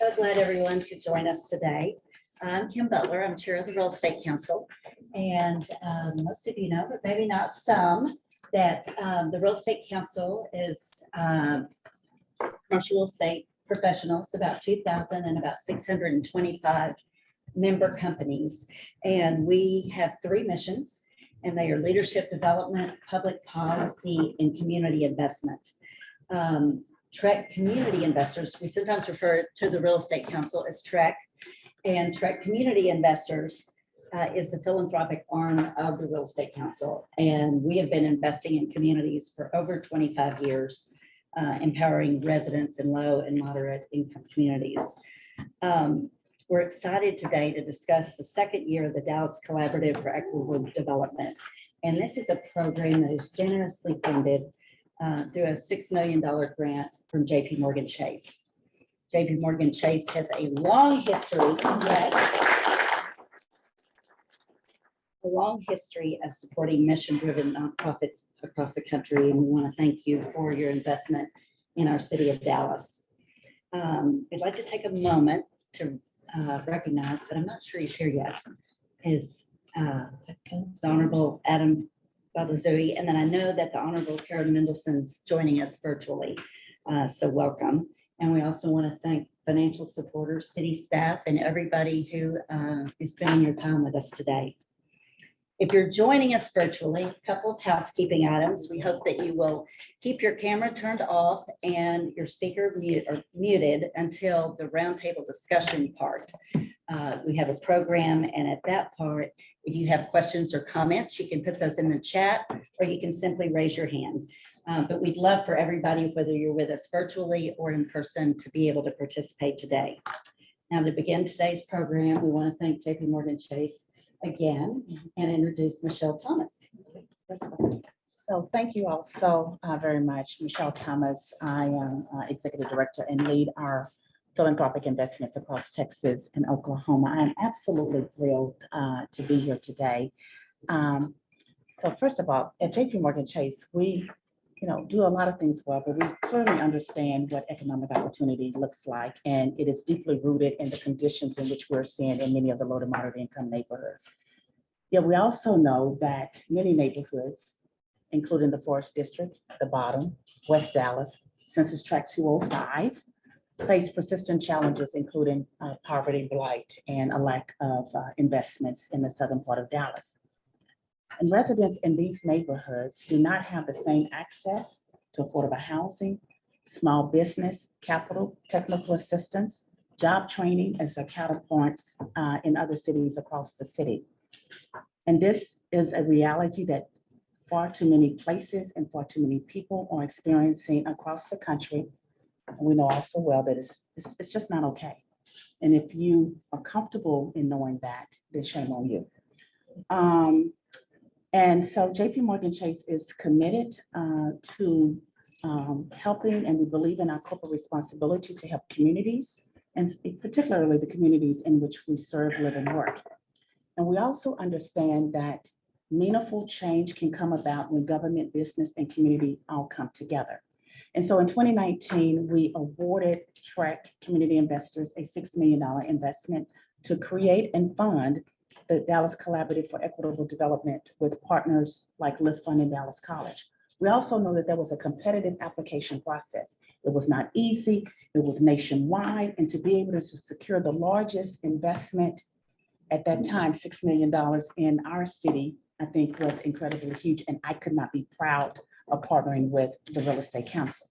So glad everyone could join us today. I'm Kim Butler. I'm chair of the Real Estate Council. And most of you know, but maybe not some, that the Real Estate Council is commercial real estate professionals, about 2,000 and about 625 member companies. And we have three missions, and they are leadership development, public policy, and community investment. TREC community investors, we sometimes refer to the Real Estate Council as TREC, and TREC community investors is the philanthropic arm of the Real Estate Council. And we have been investing in communities for over 25 years, empowering residents in low and moderate income communities. We're excited today to discuss the second year of the Dallas Collaborative for Equitable Development. And this is a program that is generously funded through a $6 million grant from JPMorgan Chase. JPMorgan Chase has a long history of supporting mission-driven nonprofits across the country, and we want to thank you for your investment in our city of Dallas. I'd like to take a moment to recognize, but I'm not sure he's here yet, is the Honorable Adam Baldazui, and then I know that the Honorable Karen Mendelson's joining us virtually, so welcome. And we also want to thank financial supporters, city staff, and everybody who is spending your time with us today. If you're joining us virtually, a couple of housekeeping items. We hope that you will keep your camera turned off and your speaker muted until the roundtable discussion part. We have a program, and at that part, if you have questions or comments, you can put those in the chat, or you can simply raise your hand. But we'd love for everybody, whether you're with us virtually or in person, to be able to participate today. Now, to begin today's program, we want to thank JPMorgan Chase again and introduce Michelle Thomas. So thank you all so very much. Michelle Thomas. I am Executive Director and lead our philanthropic investments across Texas and Oklahoma. I am absolutely thrilled to be here today. So first of all, at JPMorgan Chase, we do a lot of things well, but we clearly understand what economic opportunity looks like, and it is deeply rooted in the conditions in which we're seeing in many of the low to moderate income neighborhoods. Yet we also know that many neighborhoods, including the Forest District, the Bottom, West Dallas, Census Tract 205, face persistent challenges, including poverty, blight, and a lack of investments in the southern part of Dallas. And residents in these neighborhoods do not have the same access to affordable housing, small business, capital, technical assistance, job training as their counterparts in other cities across the city. And this is a reality that far too many places and far too many people are experiencing across the country. And we know also well that it's just not okay. And if you are comfortable in knowing that, then shame on you. And so JPMorgan Chase is committed to helping, and we believe in our corporate responsibility to help communities, and particularly the communities in which we serve, live, and work. And we also understand that meaningful change can come about when government, business, and community all come together. And so in 2019, we awarded TREC community investors a $6 million investment to create and fund the Dallas Collaborative for Equitable Development with partners like LiftFund and Dallas College. We also know that there was a competitive application process. It was not easy, it was nationwide, and to be able to secure the largest investment at that time, $6 million in our city, I think was incredibly huge, and I could not be proud of partnering with the Real Estate Council.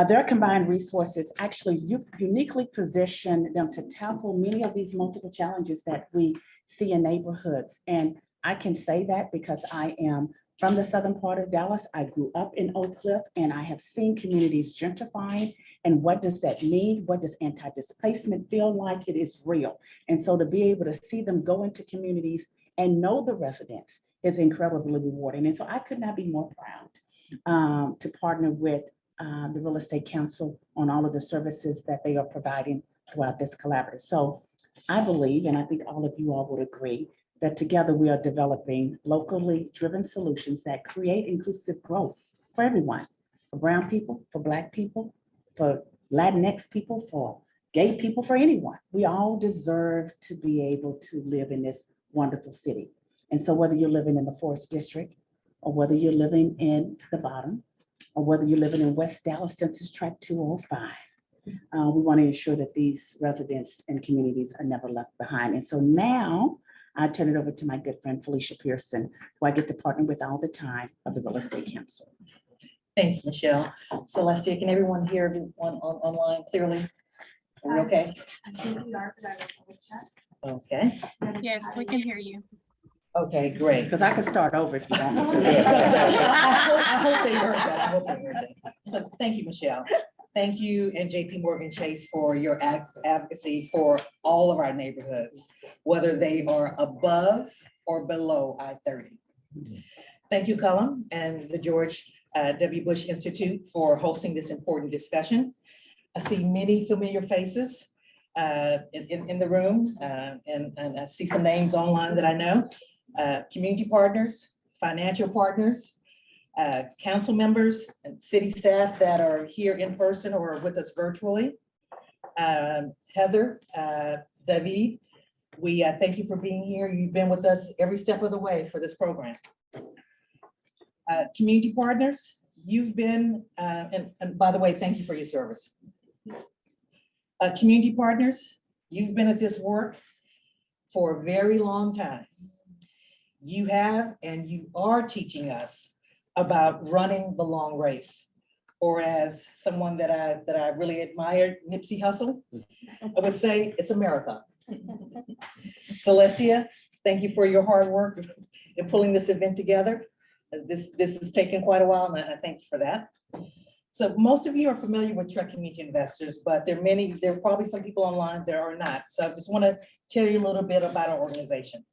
Their combined resources actually uniquely position them to tackle many of these multiple challenges that we see in neighborhoods. And I can say that because I am from the southern part of Dallas. I grew up in Oak Cliff, and I have seen communities gentrifying. And what does that mean? What does anti-displacement feel like? It is real. And so to be able to see them go into communities and know the residents is incredibly rewarding. And so I could not be more proud to partner with the Real Estate Council on all of the services that they are providing throughout this collaborative. So I believe, and I think all of you all would agree, that together we are developing locally driven solutions that create inclusive growth for everyone, for brown people, for Black people, for Latinx people, for gay people for anyone. We all deserve to be able to live in this wonderful city. And so whether you're living in the Forest District, or whether you're living in the bottom, or whether you're living in West Dallas Census Tract 205, we want to ensure that these residents and communities are never left behind. And so now I turn it over to my good friend Felicia Pearson, who I get to partner with all the time of the Real Estate Council. Thank you, Michelle. Celestia, can everyone hear everyone online clearly? Are we okay? I think we are, but I will double check. Okay, Yes, we can hear you. okay, great. Because I could start over if you want me to. I hope they heard that. I hope they heard that. So thank you, Michelle. Thank you and JP Morgan Chase for your advocacy for all of our neighborhoods, whether they are above or below I-30. Thank you, Cullum, and the George W. Bush Institute for hosting this important discussion. I see many familiar faces in the room, and I see some names online that I know. Community partners, financial partners, council members, and city staff that are here in person or with us virtually. Heather, David, we thank you for being here. You've been with us every step of the way for this program. Community partners, you've been, and by the way, thank you for your service. Community partners, you've been at this work for a very long time. You have and you are teaching us about running the long race, or as someone that I really admire, Nipsey Hussle, I would say it's a marathon. Celestia, thank you for your hard work in pulling this event together. This has taken quite a while, and I thank you for that. So most of you are familiar with TREC Community Investors, but there are probably some people online that are not. So I just want to tell you a little bit about our organization.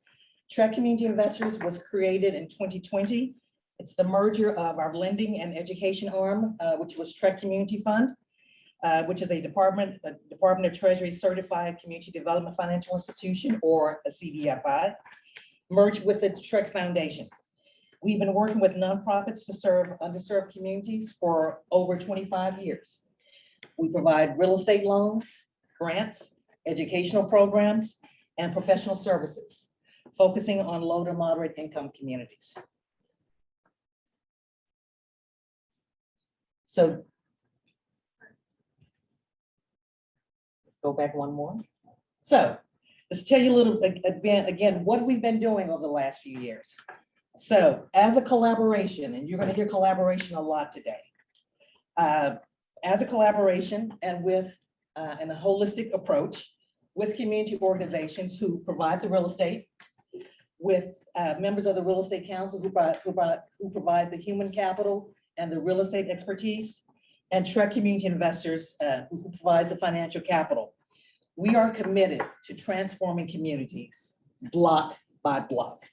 TREC Community Investors was created in 2020. It's the merger of our lending and education arm, which was TREC Community Fund, which is a Department of Treasury certified community development financial institution, or a CDFI, merged with the TREC Foundation. We've been working with nonprofits to serve underserved communities for over 25 years. We provide real estate loans, grants, educational programs, and professional services, focusing on low to moderate income communities. So let's go back one more. So let's tell you a little again, what we've been doing over the last few years. So as a collaboration, and you're going to hear collaboration a lot today, as a collaboration and with and a holistic approach with community organizations who provide the real estate, with members of the Real Estate Council who provide the human capital and the real estate expertise, and TREC Community Investors who provides the financial capital. We are committed to transforming communities block by block.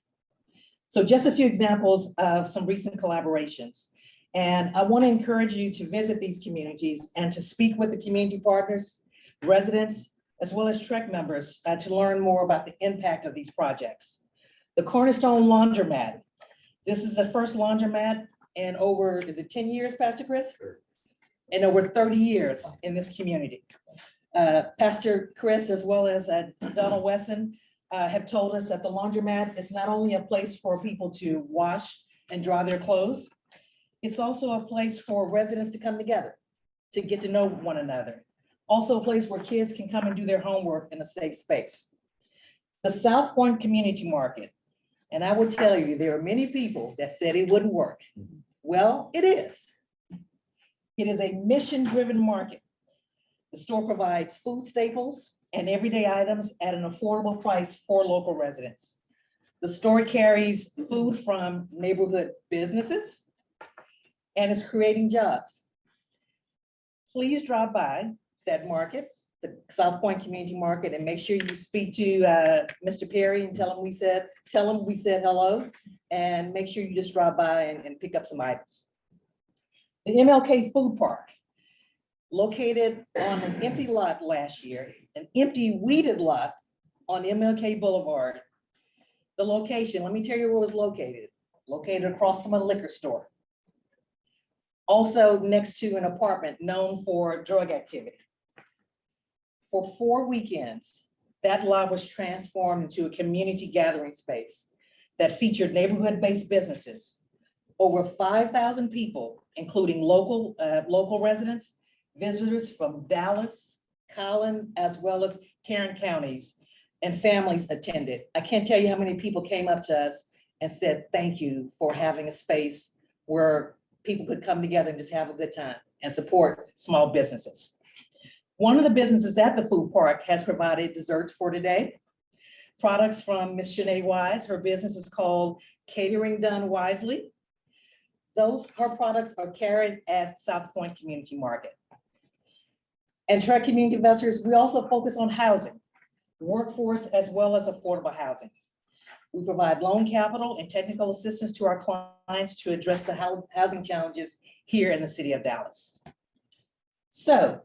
So just a few examples of some recent collaborations. And I want to encourage you to visit these communities and to speak with the community partners, residents, as well as TREC members to learn more about the impact of these projects. The Cornerstone Laundromat. This is the first laundromat in over, is it 10 years, Pastor Chris? Sure. In over 30 years in this community. Pastor Chris, as well as Donald Wesson, have told us that the laundromat is not only a place for people to wash and dry their clothes, it's also a place for residents to come together, to get to know one another. Also a place where kids can come and do their homework in a safe space. The South Point Community Market. And I will tell you, there are many people that said it wouldn't work. Well, it is. It is a mission-driven market. The store provides food staples and everyday items at an affordable price for local residents. The store carries food from neighborhood businesses and is creating jobs. Please drop by that market, the South Point Community Market, and make sure you speak to Mr. Perry and tell him we said hello, and make sure you just drop by and pick up some items. The Mlk Food Park, located on an empty lot last year, an empty weeded lot on MLK Boulevard. The location, let me tell you where it was located. Located across from a liquor store. Also next to an apartment known for drug activity. For 4 weekends, that lot was transformed into a community gathering space that featured neighborhood-based businesses. Over 5,000 people, including local residents, visitors from Dallas, Collin, as well as Tarrant counties, and families attended. I can't tell you how many people came up to us and said, thank you for having a space where people could come together and just have a good time and support small businesses. One of the businesses at the food park has provided desserts for today. Products from Miss Shanae Wise. Her business is called Catering Done Wisely. Her products are carried at South Point Community Market. And TREC community investors, we also focus on housing, workforce, as well as affordable housing. We provide loan capital and technical assistance to our clients to address the housing challenges here in the city of Dallas. So,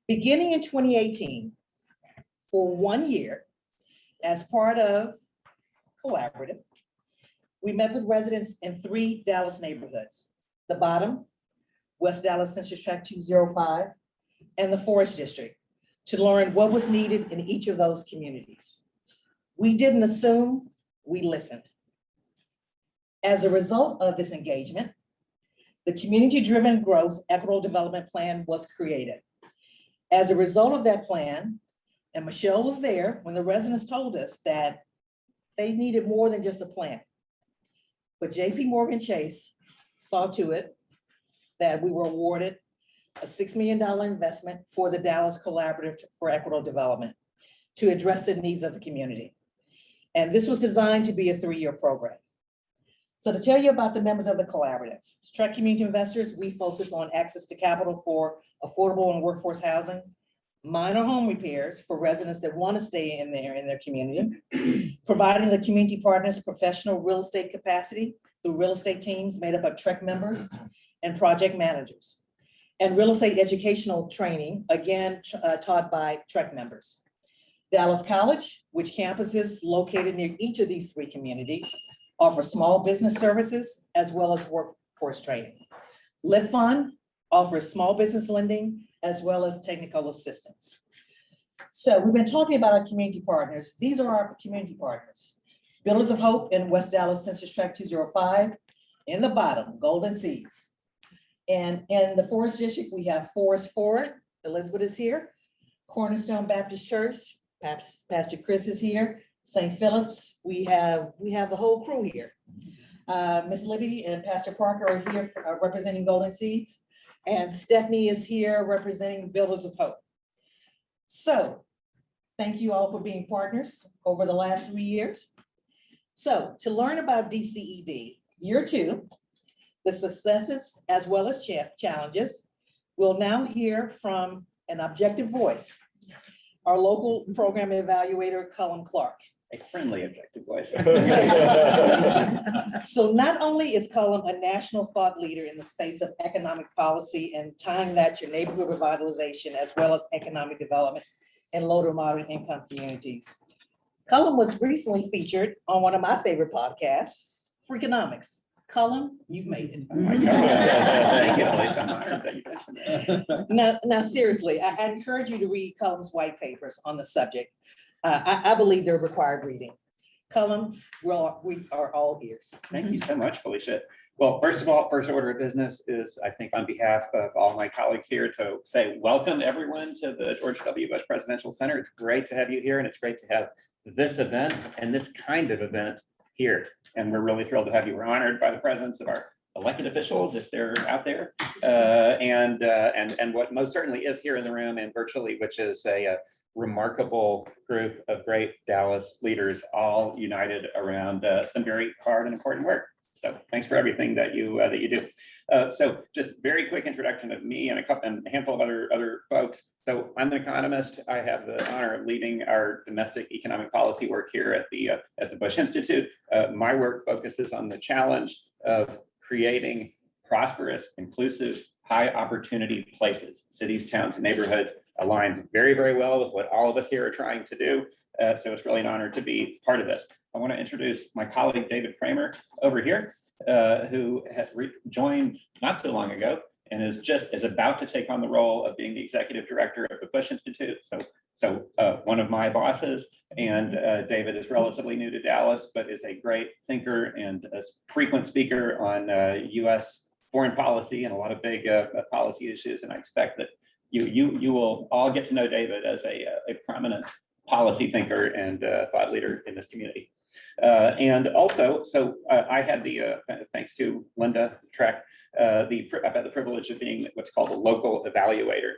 beginning in 2018, for 1 year, as part of Collaborative, we met with residents in 3 Dallas neighborhoods: the Bottom, West Dallas-Census Tract 205, and the Forest District, to learn what was needed in each of those communities. We didn't assume, we listened. As a result of this engagement, the Community-Driven Growth Equitable Development Plan was created. As a result of that plan, and Michelle was there when the residents told us that they needed more than just a plan. But JP Chase saw to it that we were awarded a $6 million investment for the Dallas Collaborative for Equitable Development to address the needs of the community. And this was designed to be a 3-year program. So to tell you about the members of the collaborative, TREC community investors, we focus on access to capital for affordable and workforce housing, minor home repairs for residents that want to stay in their community, providing the community partners professional real estate capacity through real estate teams made up of TREC members and project managers, and real estate educational training, again, taught by TREC members. Dallas College, which campuses located near each of these 3 communities, offer small business services as well as workforce training. LiftFund offers small business lending as well as technical assistance. So we've been talking about our community partners. These are our community partners: Builders of Hope in West Dallas Census Tract 205, in the Bottom, Golden Seeds. And in the Forest District, we have Forest Forward, Elizabeth is here, Cornerstone Baptist Church, Pastor Chris is here, St. Philip's, we have the whole crew here. Miss Libby and Pastor Parker are here representing Golden Seeds, and Stephanie is here representing Builders of Hope. So thank you all for being partners over the last 3 years. So to learn about DCED, year 2, the successes as well as challenges, we'll now hear from an objective voice, our local program evaluator, Cullen Clark. A friendly objective voice. So not only is Cullen a national thought leader in the space of economic policy and tying that to neighborhood revitalization as well as economic development in low to moderate income communities, Cullen was recently featured on one of my favorite podcasts, Freakonomics. Cullen, you've made it. Oh my God. Thank you, Alicia. I'm honored that you mentioned that. Now, seriously, I encourage you to read Cullen's white papers on the subject. I believe they're required reading. Cullen, we are all ears. Thank you so much, Felicia. Well, first of all, first order of business is, I think, on behalf of all my colleagues here, to say welcome everyone to the George W. Bush Presidential Center. It's great to have you here, and it's great to have this event and this kind of event here. And we're really thrilled to have you. We're honored by the presence of our elected officials, if they're out there, and what most certainly is here in the room and virtually, which is a remarkable group of great Dallas leaders, all united around some very hard and important work. So thanks for everything that you do. So just very quick introduction of me and a handful of other folks. So I'm an economist. I have the honor of leading our domestic economic policy work here at the Bush Institute. My work focuses on the challenge of creating prosperous, inclusive, high opportunity places, cities, towns, and neighborhoods. Aligns very, very well with what all of us here are trying to do. So it's really an honor to be part of this. I want to introduce my colleague, David Kramer, over here, who had joined not so long ago and is about to take on the role of being the executive director of the Bush Institute. So one of my bosses, and David is relatively new to Dallas, but is a great thinker and a frequent speaker on U.S. foreign policy and a lot of big policy issues. And I expect that you will all get to know David as a prominent policy thinker and thought leader in this community. And also, I had the, thanks to Linda TREC, I've had the privilege of being what's called a local evaluator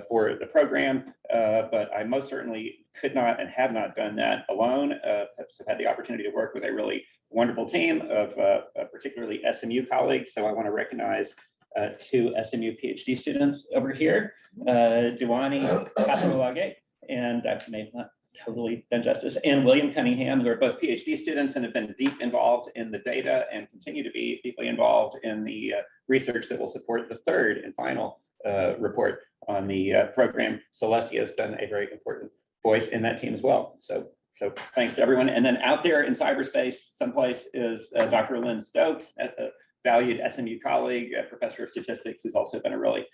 for the program, but I most certainly could not and have not done that alone. I've had the opportunity to work with a really wonderful team of particularly SMU colleagues. So I want to recognize two SMU PhD students over here, Duani Katarolage, and I may not totally done justice, and William Cunningham, who are both PhD students and have been deep involved in the data and continue to be deeply involved in the research that will support the third and final report on the program. Celestia has been a very important voice in that team as well. So thanks to everyone. And then out there in cyberspace, someplace is Dr. Lynn Stokes, as a valued SMU colleague, a professor of statistics, who's also been a really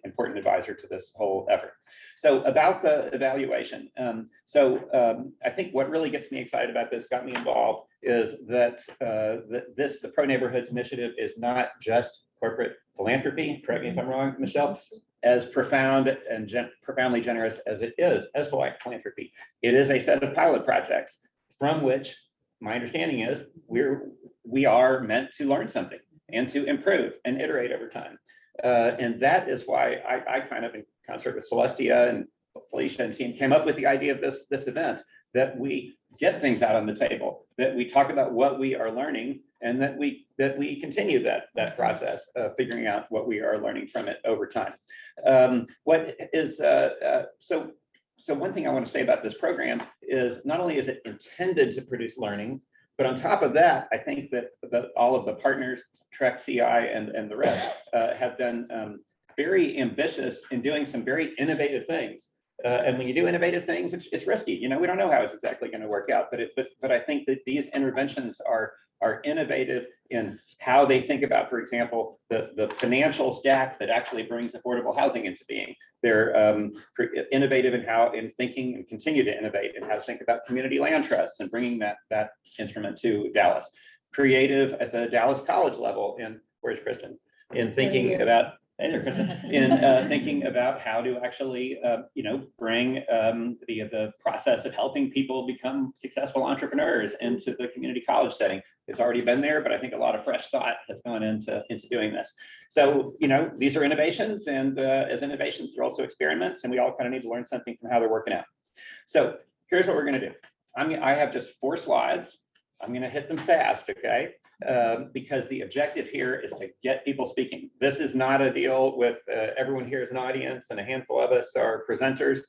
important advisor to this whole effort. So about the evaluation. I think what really gets me excited about this, got me involved, is that the Pro Neighborhoods Initiative is not just corporate philanthropy, correct me if I'm wrong, Michelle, as profound and profoundly generous as it is as philanthropy. It is a set of pilot projects from which my understanding is we are meant to learn something and to improve and iterate over time. And that is why I kind of, in concert with Celestia and Felicia and team, came up with the idea of this event, that we get things out on the table, that we talk about what we are learning, and that we continue that process of figuring out what we are learning from it over time. So one thing I want to say about this program is not only is it intended to produce learning, but on top of that, I think that all of the partners, TREC, CI, and the rest have been very ambitious in doing some very innovative things. And when you do innovative things, it's risky. You know, we don't know how it's exactly going to work out, but I think that these interventions are innovative in how they think about, for example, the financial stack that actually brings affordable housing into being. They're innovative in thinking, and continue to innovate in how to think about community land trusts and bringing that instrument to Dallas. Creative at the Dallas College level, and where's Kristen? In thinking about, hey there, Kristen, in thinking about how to actually, bring the process of helping people become successful entrepreneurs into the community college setting. It's already been there, but I think a lot of fresh thought has gone into doing this. So, these are innovations, and as innovations, they're also experiments, and we all kind of need to learn something from how they're working out. So here's what we're going to do. I have just 4 slides. I'm going to hit them fast, okay? Because the objective here is to get people speaking. This is not a deal with everyone here is an audience and a handful of us are presenters.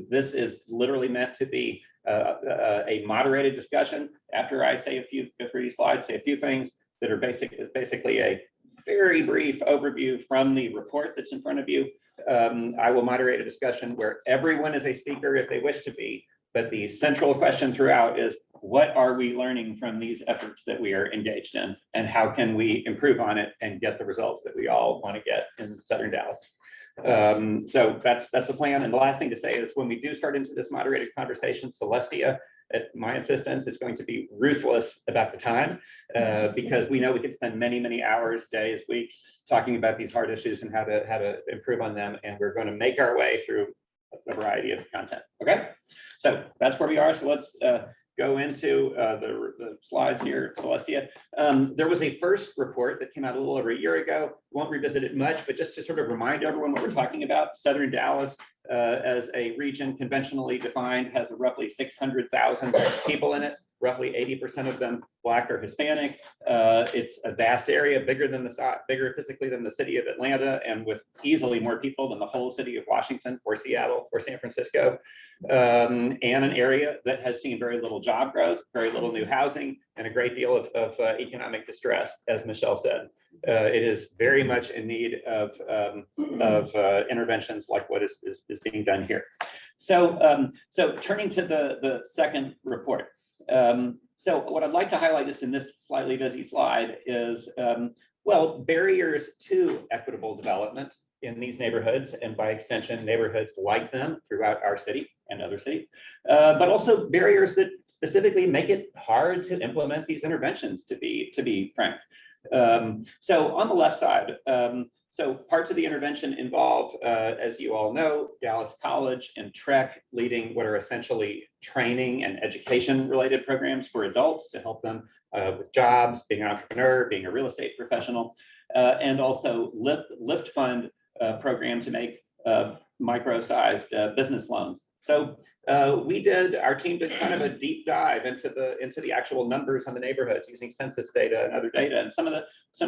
This is literally meant to be a moderated discussion. After I say go through these slides, say a few things that are basically a very brief overview from the report that's in front of you. I will moderate a discussion where everyone is a speaker if they wish to be. But the central question throughout is, what are we learning from these efforts that we are engaged in, and how can we improve on it and get the results that we all want to get in Southern Dallas? So that's the plan. And the last thing to say is, when we do start into this moderated conversation, Celestia, at my insistence, is going to be ruthless about the time, because we know we could spend many, many hours, days, weeks talking about these hard issues and how to improve on them. And we're going to make our way through a variety of content. Okay, so that's where we are. So let's go into the slides here, Celestia. There was a first report that came out a little over a year ago. Won't revisit it much, but just to sort of remind everyone what we're talking about. Southern Dallas, as a region conventionally defined, has roughly 600,000 people in it. Roughly 80% of them Black or Hispanic. It's a vast area, bigger physically than the city of Atlanta, and with easily more people than the whole city of Washington or Seattle or San Francisco, and an area that has seen very little job growth, very little new housing, and a great deal of economic distress, as Michelle said. It is very much in need of interventions like what is being done here. So turning to the second report. So what I'd like to highlight just in this slightly busy slide is Well, barriers to equitable development in these neighborhoods, and by extension, neighborhoods like them throughout our city and other cities, but also barriers that specifically make it hard to implement these interventions, to be frank. So on the left side, so parts of the intervention involved, as you all know, Dallas College and TREC leading what are essentially training and education related programs for adults to help them with jobs, being an entrepreneur, being a real estate professional, and also LiftFund program to make micro-sized business loans. So our team did kind of a deep dive into the actual numbers on the neighborhoods using census data and other data. And some of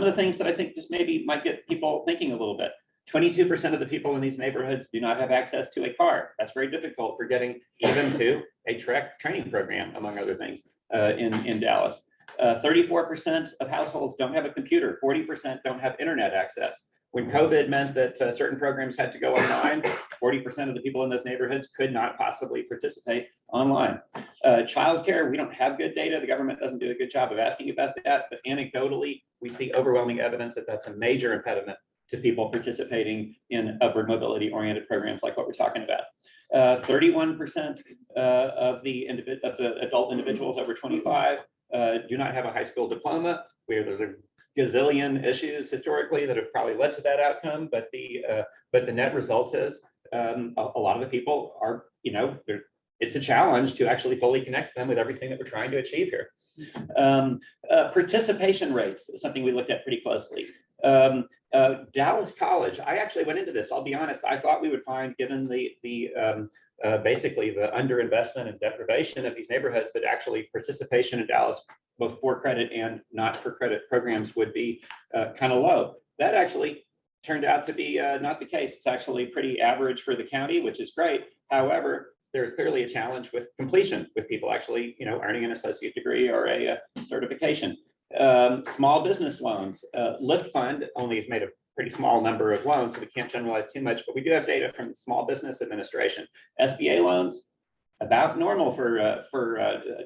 the things that I think just maybe might get people thinking a little bit. 22% of the people in these neighborhoods do not have access to a car. That's very difficult for getting even to a TREC training program, among other things, in Dallas. 34% of households don't have a computer. 40% don't have internet access. When COVID meant that certain programs had to go online, 40% of the people in those neighborhoods could not possibly participate online. Childcare, we don't have good data. The government doesn't do a good job of asking about that, but anecdotally, we see overwhelming evidence that that's a major impediment to people participating in upward mobility oriented programs like what we're talking about. 31% of the adult individuals over 25 do not have a high school diploma. There's a gazillion issues historically that have probably led to that outcome, but the net result is a lot of the people are, it's a challenge to actually fully connect them with everything that we're trying to achieve here. Participation rates is something we looked at pretty closely. Dallas College, I actually went into this, I'll be honest, I thought we would find, given basically the underinvestment and deprivation of these neighborhoods, that actually participation in Dallas, both for credit and not for credit programs, would be kind of low. That actually turned out to be not the case. It's actually pretty average for the county, which is great. However, there's clearly a challenge with completion, with people actually, earning an associate degree or a certification. Small business loans, LiftFund only has made a pretty small number of loans, so we can't generalize too much, but we do have data from the Small Business Administration. SBA loans, about normal for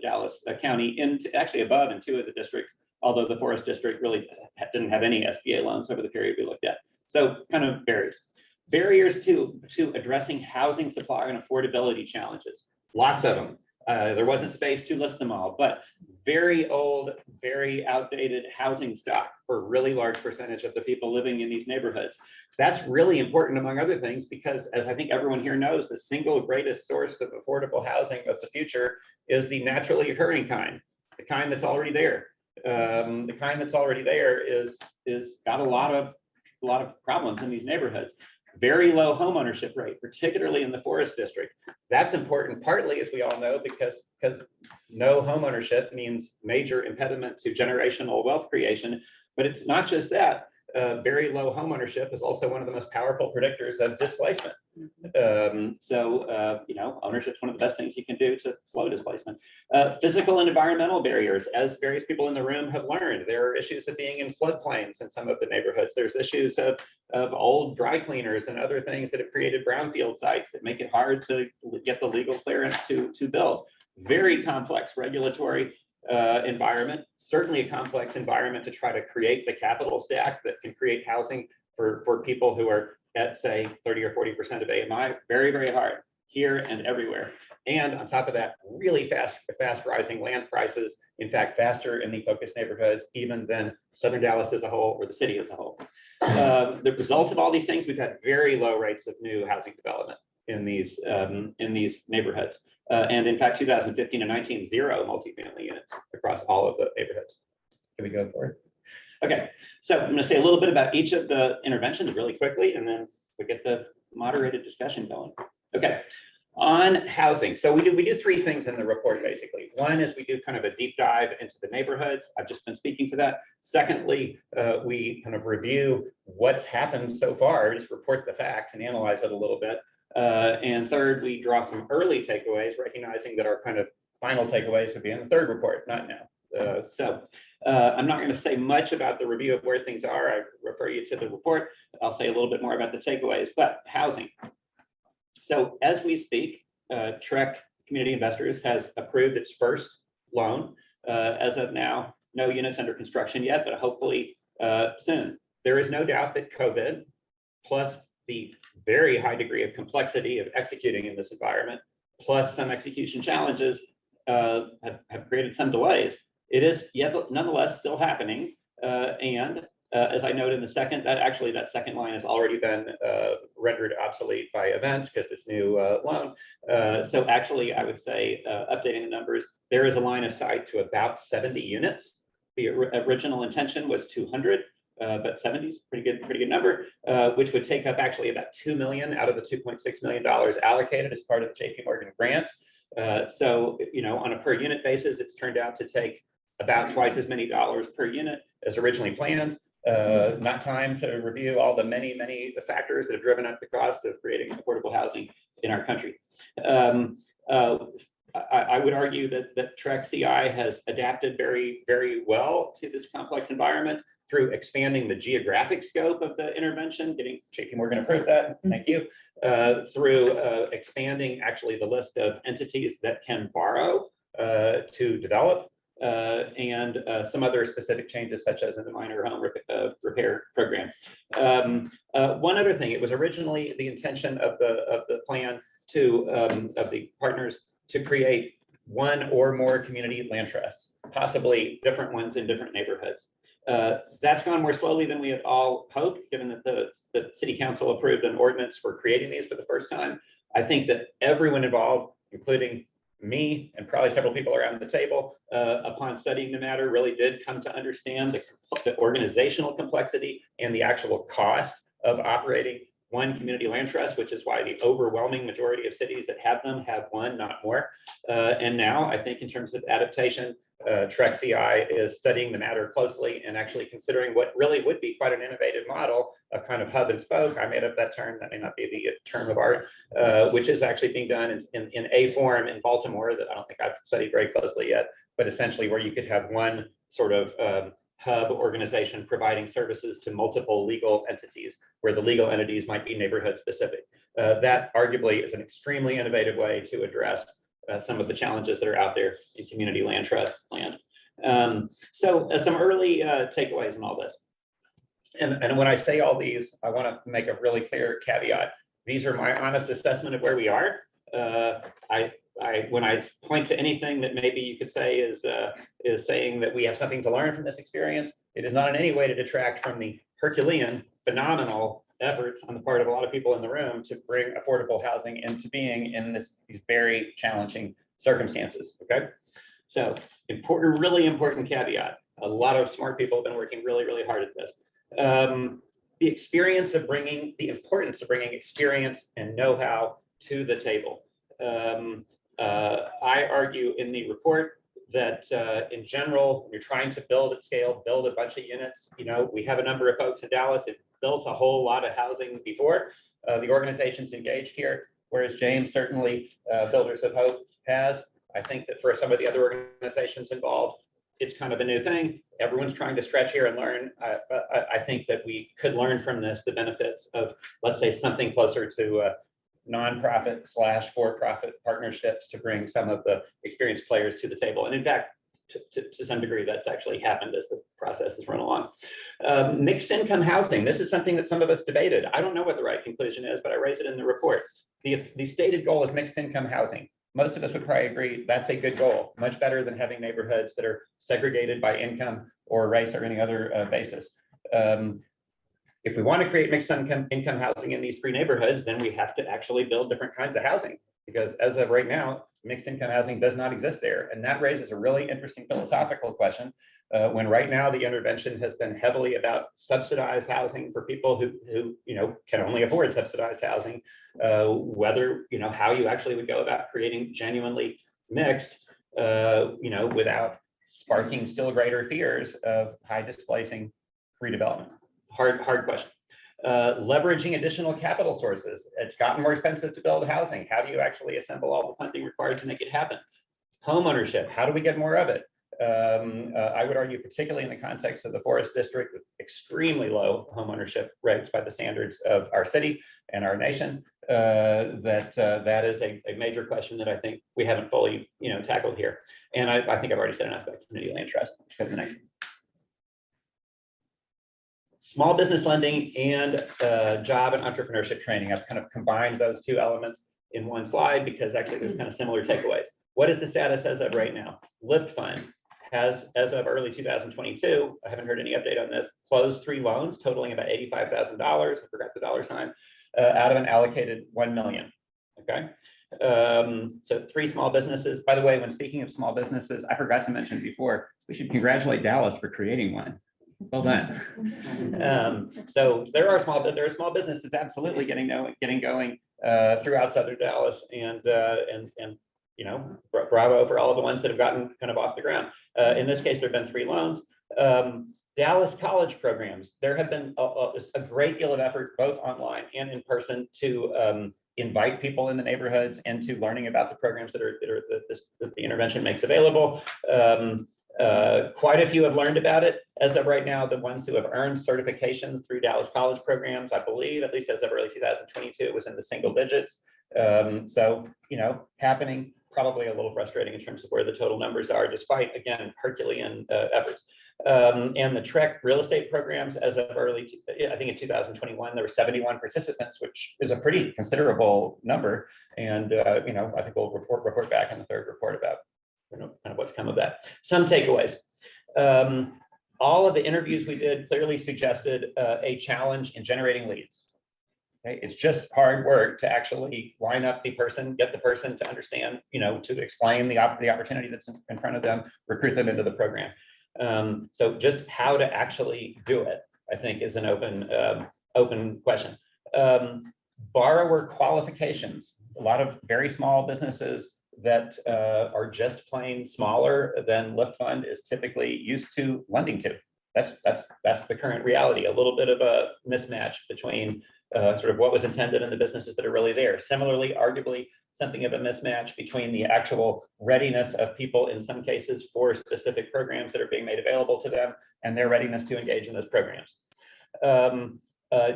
Dallas County, actually above in 2 of the districts, although the Forest District really didn't have any SBA loans over the period we looked at. So kind of varies. Barriers to addressing housing supply and affordability challenges, lots of them. There wasn't space to list them all, but very old, very outdated housing stock for a really large percentage of the people living in these neighborhoods. That's really important, among other things, because as I think everyone here knows, the single greatest source of affordable housing of the future is the naturally occurring kind, the kind that's already there. The kind that's already there is got a lot of problems in these neighborhoods. Very low homeownership rate, particularly in the Forest District. That's important partly, as we all know, because no homeownership means major impediment to generational wealth creation. But it's not just that. Very low homeownership is also one of the most powerful predictors of displacement. Ownership is one of the best things you can do to slow displacement. Physical and environmental barriers, as various people in the room have learned, there are issues of being in floodplains in some of the neighborhoods. There's issues of old dry cleaners and other things that have created brownfield sites that make it hard to get the legal clearance to build. Very complex regulatory environment, certainly a complex environment to try to create the capital stack that can create housing for people who are at, say, 30 or 40% of AMI. Very, very hard here and everywhere. And on top of that, really fast rising land prices, in fact, faster in the focus neighborhoods, even than Southern Dallas as a whole or the city as a whole. The result of all these things, we've had very low rates of new housing development in these neighborhoods. And in fact, 2015 and 19, 0 multifamily units across all of the neighborhoods. Can we go forward? Okay, so I'm going to say a little bit about each of the interventions really quickly, and then we get the moderated discussion going. Okay, on housing. So we do 3 things in the report, basically. One is we do kind of a deep dive into the neighborhoods. I've just been speaking to that. Secondly, we kind of review what's happened so far, just report the facts and analyze it a little bit. And third, we draw some early takeaways, recognizing that our kind of final takeaways would be in the 3rd report, not now. I'm not going to say much about the review of where things are. I refer you to the report. I'll say a little bit more about the takeaways, but housing. So as we speak, TREC Community Investors has approved its first loan. As of now, no units under construction yet, but hopefully soon. There is no doubt that COVID, plus the very high degree of complexity of executing in this environment, plus some execution challenges, have created some delays. It is yet nonetheless still happening. As I noted in the second, that second line has already been rendered obsolete by events because this new loan. So actually, I would say, updating the numbers, there is a line of sight to about 70 units. The original intention was 200, but 70 is pretty good number, which would take up actually about $2 million out of the $2.6 million allocated as part of the JP Morgan grant. So, on a per unit basis, it's turned out to take about twice as many dollars per unit as originally planned. Not time to review all the many factors that have driven up the cost of creating affordable housing in our country. I would argue that TREC CI has adapted very, very well to this complex environment through expanding the geographic scope of the intervention, getting JP Morgan approved that, thank you, through expanding actually the list of entities that can borrow to develop, and some other specific changes such as in the minor home repair program. One other thing, it was originally the intention of the plan of the partners to create one or more community land trusts, possibly different ones in different neighborhoods. That's gone more slowly than we had all hoped, given that the city council approved an ordinance for creating these for the first time. I think that everyone involved, including me and probably several people around the table, upon studying the matter, really did come to understand the organizational complexity and the actual cost of operating one community land trust, which is why the overwhelming majority of cities that have them have one, not more. And now I think in terms of adaptation, TREC CI is studying the matter closely and actually considering what really would be quite an innovative model, a kind of hub and spoke. I made up that term, that may not be the term of art, which is actually being done in a form in Baltimore that I don't think I've studied very closely yet, but essentially where you could have one sort of hub organization providing services to multiple legal entities, where the legal entities might be neighborhood specific. That arguably is an extremely innovative way to address some of the challenges that are out there in community land trust land. So some early takeaways in all this. And when I say all these, I want to make a really clear caveat. These are my honest assessment of where we are. When I point to anything that maybe you could say is saying that we have something to learn from this experience, it is not in any way to detract from the Herculean, phenomenal efforts on the part of a lot of people in the room to bring affordable housing into being in these very challenging circumstances. Okay, so really important caveat. A lot of smart people have been working really, really hard at this. The importance of bringing experience and know-how to the table. I argue in the report that in general, when you're trying to build at scale, build a bunch of units, we have a number of folks in Dallas that built a whole lot of housing before. The organization's engaged here, whereas James certainly Builders of Hope has. I think that for some of the other organizations involved, it's kind of a new thing. Everyone's trying to stretch here and learn. I think that we could learn from this the benefits of, let's say, something closer to nonprofit / for-profit partnerships to bring some of the experienced players to the table. And in fact, to some degree, that's actually happened as the process has run along. Mixed income housing. This is something that some of us debated. I don't know what the right conclusion is, but I raised it in the report. The stated goal is mixed income housing. Most of us would probably agree that's a good goal, much better than having neighborhoods that are segregated by income or race or any other basis. If we want to create mixed income housing in these three neighborhoods, then we have to actually build different kinds of housing, because as of right now, mixed income housing does not exist there. And that raises a really interesting philosophical question. When right now the intervention has been heavily about subsidized housing for people who can only afford subsidized housing, whether, how you actually would go about creating genuinely mixed, without sparking still greater fears of high displacing redevelopment. Hard question. Leveraging additional capital sources. It's gotten more expensive to build housing. How do you actually assemble all the funding required to make it happen? Home ownership. How do we get more of it? I would argue, particularly in the context of the Forest District, with extremely low home ownership rates by the standards of our city and our nation, that is a major question that I think we haven't fully tackled here. And I think I've already said enough about community land trust. Let's go to the next one. small business lending and job and entrepreneurship training. I've kind of combined those two elements in one slide because actually there's kind of similar takeaways. What is the status as of right now? LiftFund has, as of early 2022, I haven't heard any update on this, closed 3 loans totaling about $85,000. I forgot the dollar sign, out of an allocated $1 million. Okay. So 3 small businesses. By the way, when speaking of small businesses, I forgot to mention before, we should congratulate Dallas for creating one. Well done. So there are small businesses absolutely getting going throughout Southern Dallas, and you know, bravo for all of the ones that have gotten kind of off the ground. In this case, there have been 3 loans. Dallas college programs. There have been a great deal of effort, both online and in person, to invite people in the neighborhoods into learning about the programs that the intervention makes available. Quite a few have learned about it. As of right now, the ones who have earned certifications through Dallas college programs, I believe, at least as of early 2022, it was in the single digits. So, you know, happening, probably a little frustrating in terms of where the total numbers are, despite, again, Herculean efforts. And the TREC real estate programs, as of early, I think in 2021, there were 71 participants, which is a pretty considerable number. And, you know, I think we'll report back in the 3rd report about, you know, kind of what's come of that. Some takeaways. All of the interviews we did clearly suggested a challenge in generating leads. Okay? It's just hard work to actually line up the person, get the person to understand, you know, to explain the opportunity that's in front of them, recruit them into the program. So just how to actually do it, I think, is an open question. Borrower qualifications. A lot of very small businesses that are just plain smaller than LiftFund is typically used to lending to. That's the current reality. A little bit of a mismatch between sort of what was intended and the businesses that are really there. Similarly, arguably, something of a mismatch between the actual readiness of people in some cases for specific programs that are being made available to them and their readiness to engage in those programs.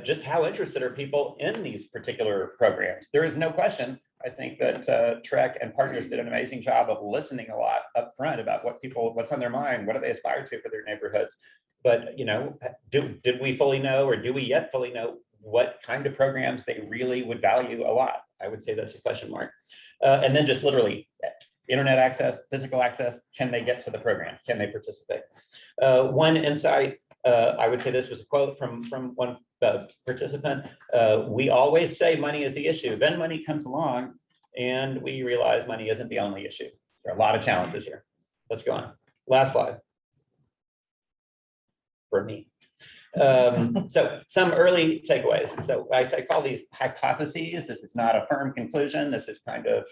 Just how interested are people in these particular programs? There is no question. I think that TREC and partners did an amazing job of listening a lot up front about what's on their mind, what do they aspire to for their neighborhoods. But, you know, did we fully know, or do we yet fully know what kind of programs they really would value a lot? I would say that's a question mark. And then just literally internet access, physical access, can they get to the program? Can they participate? One insight, I would say this was a quote from one participant. We always say money is the issue. Then money comes along and we realize money isn't the only issue. There are a lot of challenges here. Let's go on. Last slide. For me. So some early takeaways. So I call these hypotheses. This is not a firm conclusion. This is kind of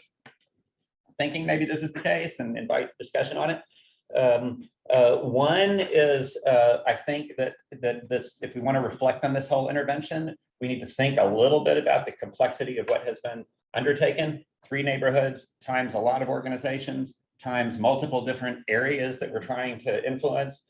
thinking maybe this is the case and invite discussion on it. One is, I think that this, if we want to reflect on this whole intervention, we need to think a little bit about the complexity of what has been undertaken. 3 neighborhoods times a lot of organizations times multiple different areas that we're trying to influence.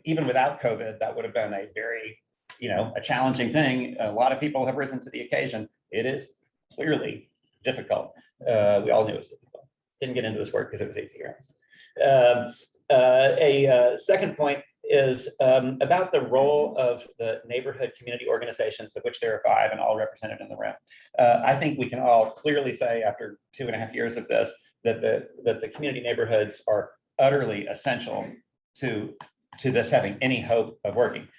Even without COVID, that would have been a very, you know, a challenging thing. A lot of people have risen to the occasion. It is clearly difficult. We all knew it was difficult. Didn't get into this work because it was easier. A second point is about the role of the neighborhood community organizations, of which there are 5 and all represented in the room. I think we can all clearly say after 2.5 years of this that the community neighborhoods are utterly essential to this having any hope of working.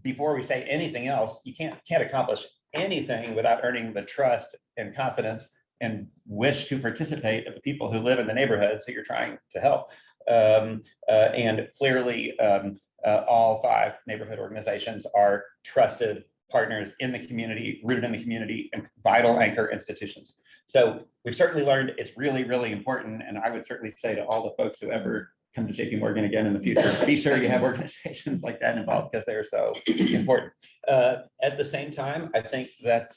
Before we say anything else, you can't accomplish anything without earning the trust and confidence and wish to participate of the people who live in the neighborhoods who you're trying to help. And clearly, all 5 neighborhood organizations are trusted partners in the community, rooted in the community, and vital anchor institutions. So we've certainly learned it's really, really important. And I would certainly say to all the folks who ever come to JP Morgan again in the future, be sure you have organizations like that involved because they're so important. At the same time, I think that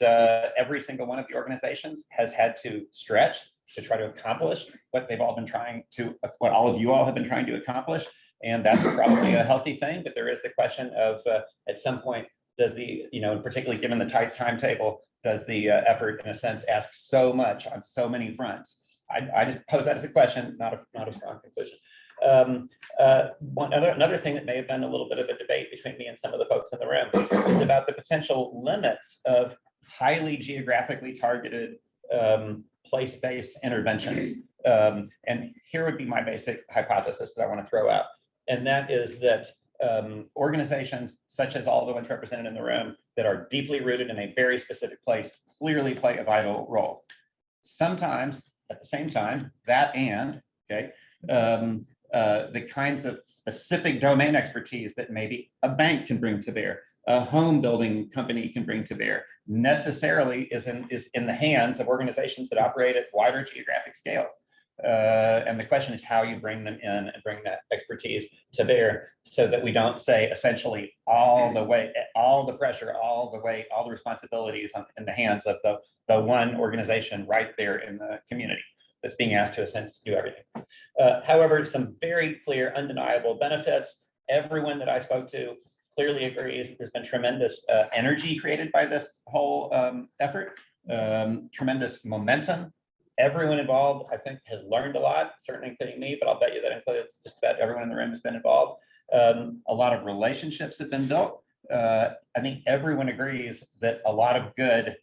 every single one of the organizations has had to stretch to try to accomplish what they've all been trying to, what all of you all have been trying to accomplish. And that's probably a healthy thing, but there is the question of at some point, does the, you know, particularly given the tight timetable, does the effort in a sense ask so much on so many fronts? I just pose that as a question, not a strong conclusion. Another thing that may have been a little bit of a debate between me and some of the folks in the room is about the potential limits of highly geographically targeted place-based interventions. And here would be my basic hypothesis that I want to throw out. And that is that organizations such as all the ones represented in the room that are deeply rooted in a very specific place clearly play a vital role. Sometimes at the same time, the kinds of specific domain expertise that maybe a bank can bring to bear, a home building company can bring to bear, necessarily is in the hands of organizations that operate at wider geographic scale. And the question is how you bring them in and bring that expertise to bear so that we don't say essentially all the pressure, all the weight, all the responsibilities in the hands of the one organization right there in the community that's being asked to essentially do everything. However, some very clear, undeniable benefits. Everyone that I spoke to clearly agrees. There's been tremendous energy created by this whole effort, tremendous momentum. Everyone involved, I think, has learned a lot, certainly including me, but I'll bet you that includes just about everyone in the room has been involved. A lot of relationships have been built. I think everyone agrees that a lot of good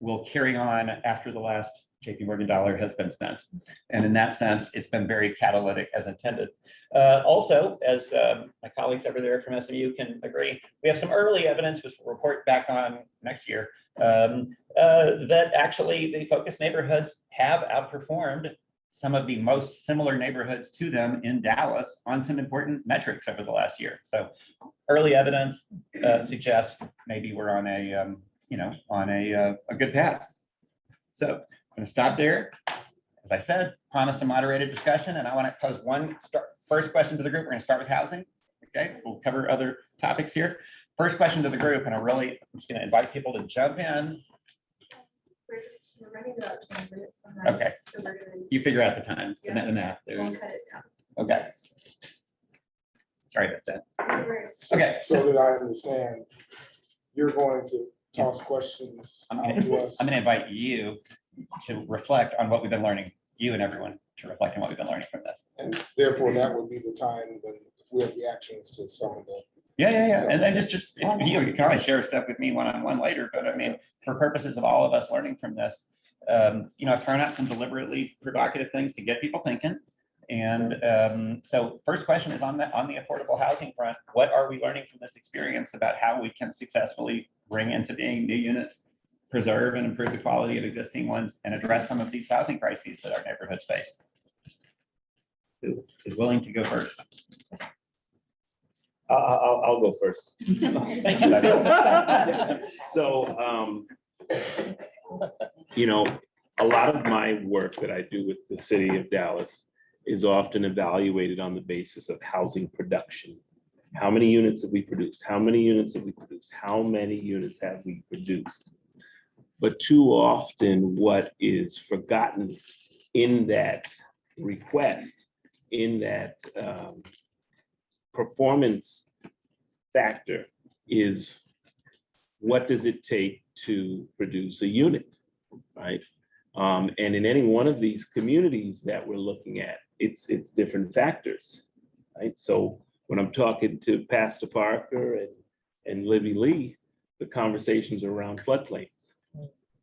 will carry on after the last JP Morgan dollar has been spent. And in that sense, it's been very catalytic as intended. Also, as my colleagues over there from SMU can agree, we have some early evidence, which we'll report back on next year, that actually the focus neighborhoods have outperformed some of the most similar neighborhoods to them in Dallas on some important metrics over the last year. So early evidence suggests maybe we're on a good path. So I'm going to stop there. As I said, promised a moderated discussion, and I want to pose first question to the group. We're going to start with housing. Okay, we'll cover other topics here. First question to the group, and I'm just going to invite people to jump in. We're running about 20 minutes behind. Okay. So we're gonna, You figure out the time. Yeah. The math. we'll cut it down. Okay. Sorry about that. No worries. Okay. So that I understand, you're going to toss questions I'm out to us. I'm going to invite you to reflect on what we've been learning, you and everyone to reflect on what we've been learning from this. And therefore, that would be the time when we have reactions to some of the. Yeah. And then just you can always share stuff with me one-on-one later, but I mean, for purposes of all of us learning from this, I've thrown out some deliberately provocative things to get people thinking. And so first question is on the affordable housing front. What are we learning from this experience about how we can successfully bring into being new units, preserve and improve the quality of existing ones, and address some of these housing crises that our neighborhoods face? Who is willing to go first? I'll go first. Thank you, Larry. So, a lot of my work that I do with the city of Dallas is often evaluated on the basis of housing production. How many units have we produced? How many units have we produced? How many units have we produced? But too often what is forgotten in that request, in that performance factor, is what does it take to produce a unit, right? And in any one of these communities that we're looking at, it's different factors, right? So when I'm talking to Pastor Parker and Libby Lee, the conversations are around floodplains,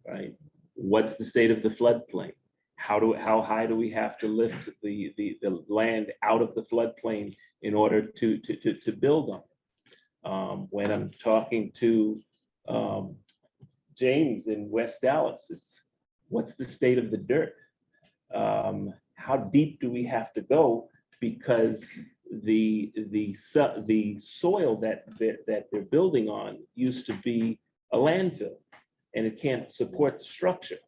right? What's the state of the floodplain? How high do we have to lift the land out of the floodplain in order to build on it? When I'm talking to James in West Dallas, it's what's the state of the dirt? How deep do we have to go? Because the soil that they're building on used to be a landfill, and it can't support the structure,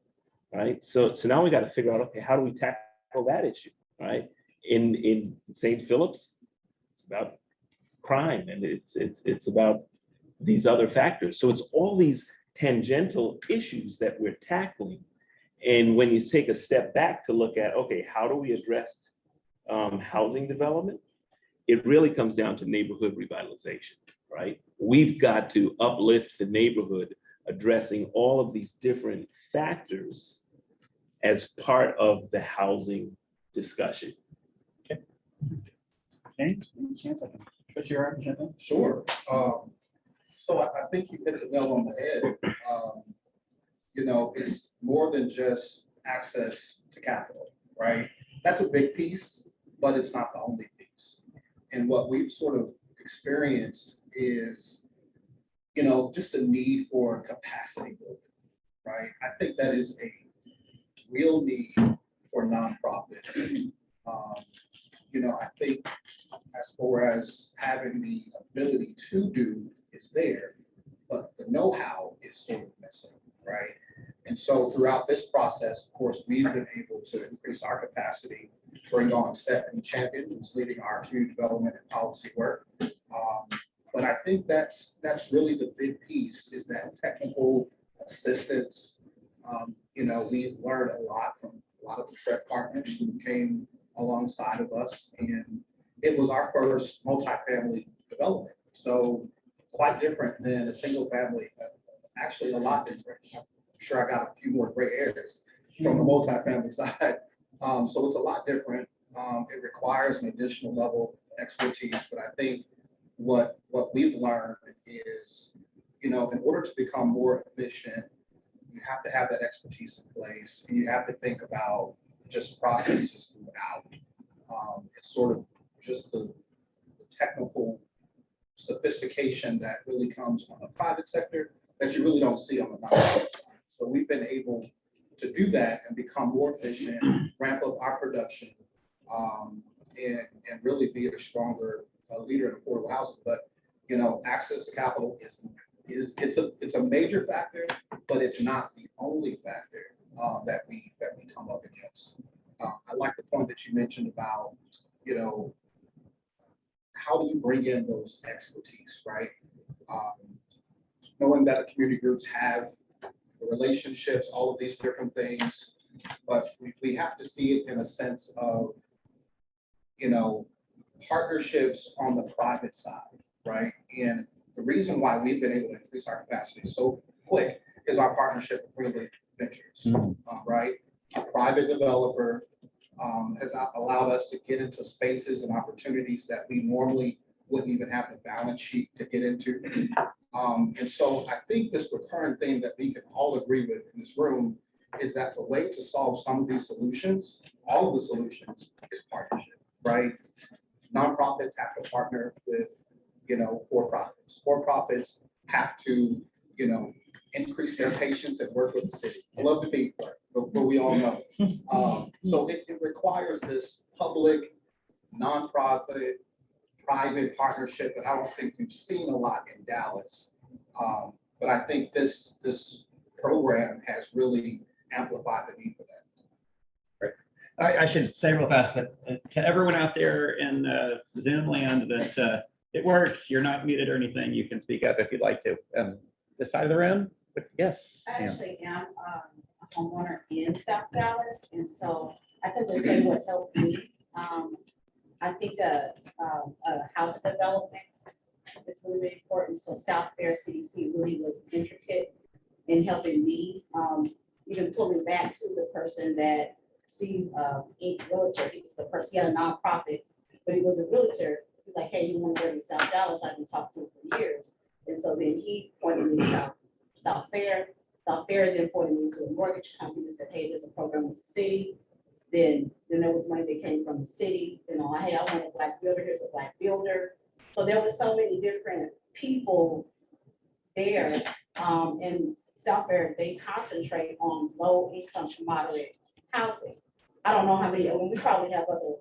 right? So now we got to figure out, okay, how do we tackle that issue, right? In St. Philip's, it's about crime, and it's about these other factors. So it's all these tangential issues that we're tackling. And when you take a step back to look at, okay, how do we address housing development? It really comes down to neighborhood revitalization, right? We've got to uplift the neighborhood, addressing all of these different factors as part of the housing discussion. Okay. James, any chance I can twist your arm gently? Sure. So I think you hit the nail on the head. You know, it's more than just access to capital, right? That's a big piece, but it's not the only piece. And what we've sort of experienced is, you know, just a need for capacity building, right? I think that is a real need for nonprofits. You know, I think as far as having the ability to do is there, but the know-how is sort of missing, right? And so throughout this process, of course, we've been able to increase our capacity, bring on Stephanie Champion, who's leading our community development and policy work. But I think that's really the big piece, is that technical assistance. You know, we've learned a lot from a lot of the TREC partners who came alongside of us, and it was our first multifamily development. So quite different than a single family, actually a lot different. I'm sure I got a few more gray hairs from the multifamily side. So it's a lot different. It requires an additional level of expertise, but I think what we've learned is, you know, in order to become more efficient, you have to have that expertise in place, and you have to think about just processes throughout. It's sort of just the technical sophistication that really comes from the private sector that you really don't see on the nonprofit side. So we've been able to do that and become more efficient, ramp up our production, and really be a stronger leader in affordable housing. But, you know, access to capital it's a major factor, but it's not the only factor that we come up against. I like the point that you mentioned about, you know, how do you bring in those expertise, right? Knowing that the community groups have the relationships, all of these different things, but we have to see it in a sense of, you know, partnerships on the private side, right? And the reason why we've been able to increase our capacity so quick is our partnership with Revitalization Ventures, right? A private developer has allowed us to get into spaces and opportunities that we normally wouldn't even have the balance sheet to get into. And so I think this recurrent thing that we can all agree with in this room is that the way to solve some of these solutions, all of the solutions, is partnership, right? Nonprofits have to partner with, you know, for-profits. For-profits have to, you know, increase their patience and work with the city. I love the big part, but we all know. So it requires this public, nonprofit, private partnership that I don't think we've seen a lot in Dallas. But I think this program has really amplified the need for that. I should say real fast that to everyone out there in Zoom land that it works. You're not muted or anything. You can speak up if you'd like to. This side of the room, but yes. I actually am a homeowner in South Dallas, and so I can just say what helped me. I think housing development is really, really important. So South Fair CDC really was intricate in helping me, even pulling back to the person that Steve, realtor, he was the person, he had a nonprofit, but he was a realtor. He's like, hey, you want to live in South Dallas? I've been talking to him for years. And so then he pointed me to South Fair. South Fair then pointed me to a mortgage company that said, hey, there's a program with the city. Then there was money that came from the city. You know, hey, I want a black builder, here's a black builder. So there was so many different people there. And South Fair, they concentrate on low income to moderate housing. I don't know how many, we probably have other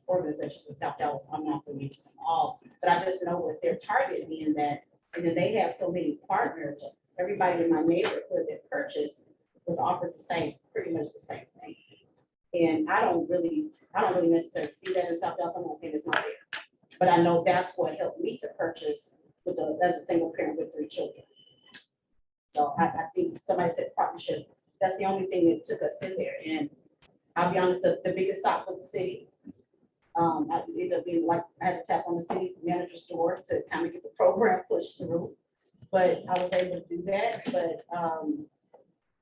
organizations in South Dallas. I'm not familiar with them all, but I just know what they're targeting in that. And then they have so many partners. Everybody in my neighborhood that purchased was offered the same, pretty much the same thing. And I don't really necessarily see that in South Dallas. I'm not saying it's not there, but I know that's what helped me to purchase as a single parent with 3 children. So I think somebody said partnership. That's the only thing that took us in there. And I'll be honest, the biggest stop was the city. I ended up being like, I had to tap on the city manager's door to kind of get the program pushed through. But I was able to do that. But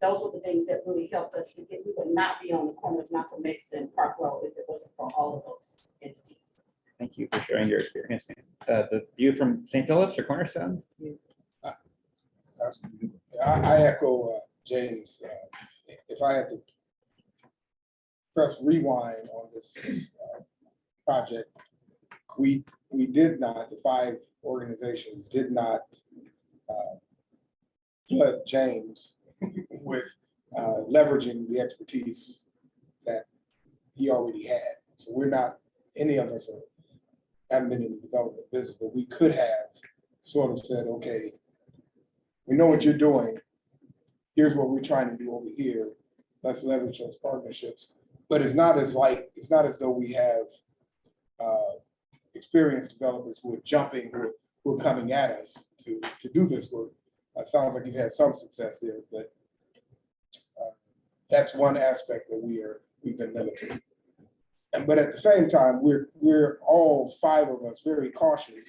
those were the things that really helped us to get, we would not be on the corner of Malcolm X and Park Road if it wasn't for all of those entities. Thank you for sharing your experience. The view from St. Philip's or Cornerstone? I echo James. If I had to press rewind on this project, we did not, the 5 organizations did not flood James with leveraging the expertise that he already had. So we're not, any of us haven't been in the development business, but we could have sort of said, okay, we know what you're doing. Here's what we're trying to do over here. Let's leverage those partnerships. But it's not as though we have experienced developers who are jumping, who are coming at us to do this work. It sounds like you've had some success there, but that's one aspect that we've been limited. But at the same time, we're all 5 of us very cautious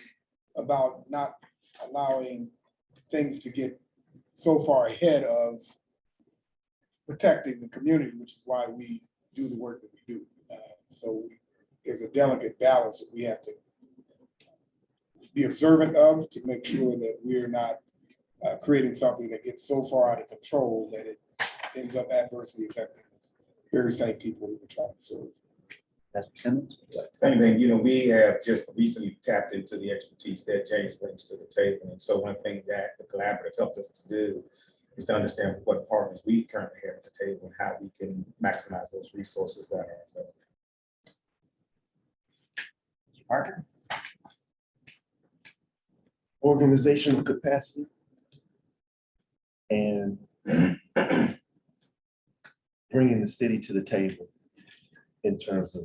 about not allowing things to get so far ahead of protecting the community, which is why we do the work that we do. So there's a delicate balance that we have to be observant of to make sure that we're not creating something that gets so far out of control that it ends up adversely affecting the very same people we were trying to serve. Pastor Simmons? Same thing, we have just recently tapped into the expertise that James brings to the table. And so one thing that the collaborative helped us to do is to understand what partners we currently have at the table and how we can maximize those resources that are available. Parker? Organizational capacity and bringing the city to the table in terms of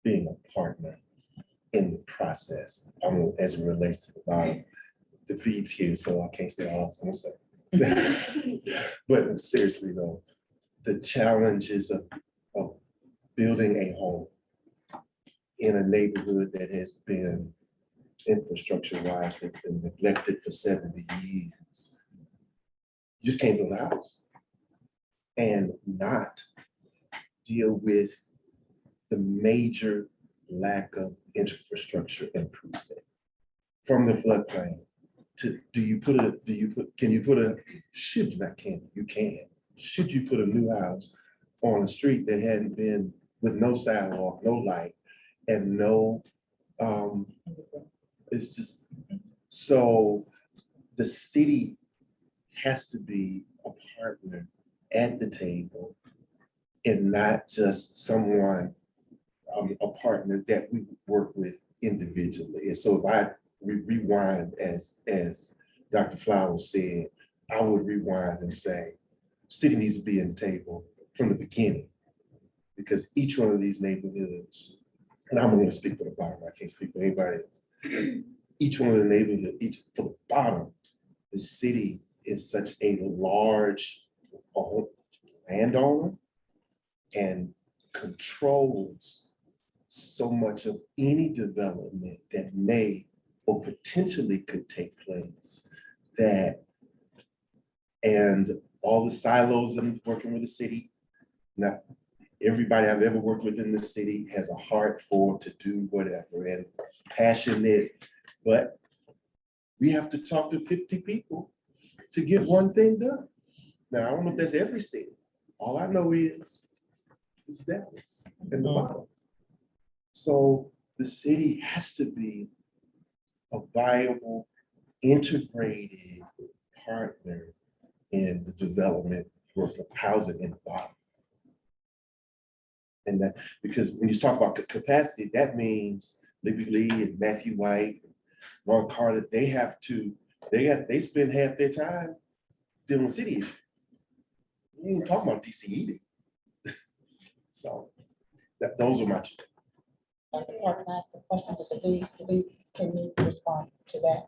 being a partner in the process, as it relates to the bottom. The feed's here, so I can't say all I was gonna say. But seriously though, the challenges of building a home in a neighborhood that has been infrastructure-wise has been neglected for 70 years. You just can't build a house and not deal with the major lack of infrastructure improvement from the floodplain to should you put a new house on a street that hadn't been with no sidewalk, no light, and no, it's just, so the city has to be a partner at the table and not just someone, a partner that we work with individually. And so if we rewind, as Dr. Flowers said, I would rewind and say, city needs to be in the table from the beginning, because each one of these neighborhoods, and I'm going to speak for the bottom, I can't speak for anybody else. Each one of the neighborhoods, for the bottom, the city is such a large landowner and controls so much of any development that may or potentially could take place, that, and all the silos and working with the city, not everybody I've ever worked with in the city has a heart to do whatever and passionate, but we have to talk to 50 people to get one thing done. Now, I don't know if that's every city. All I know is Dallas and the bottom. So the city has to be a viable, integrated partner in the development work of housing in the bottom. And that, because when you talk about capacity, that means Libby Lee and Matthew White, Ron Carter, they spend half their time dealing with city issues. We ain't talking about DCED. So those are my two. Dr. Park, can I ask a question to the lead? Can you respond to that?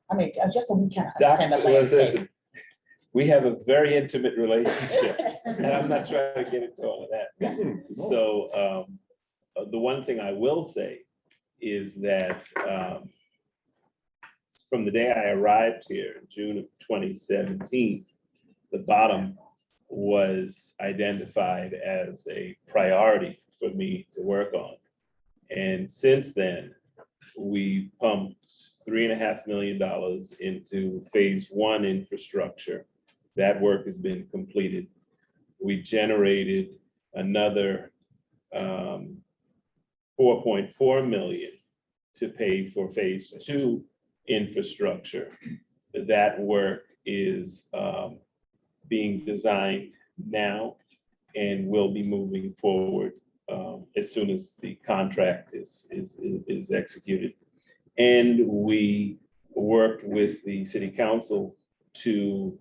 I mean, just so we can understand the landscape. We have a very intimate relationship, and I'm not trying to get into all of that. So the one thing I will say is that from the day I arrived here in June of 2017, the bottom was identified as a priority for me to work on. And since then, we pumped $3.5 million into phase one infrastructure. That work has been completed. We generated another 4.4 million to pay for phase two infrastructure. That work is being designed now and will be moving forward as soon as the contract is executed. And we worked with the city council to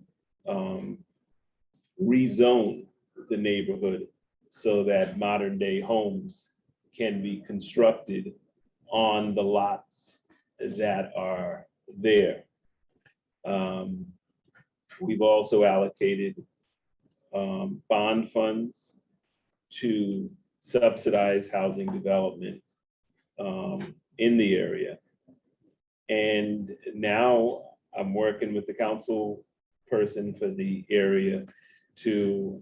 rezone the neighborhood so that modern day homes can be constructed on the lots that are there. We've also allocated bond funds to subsidize housing development in the area. And now I'm working with the council person for the area to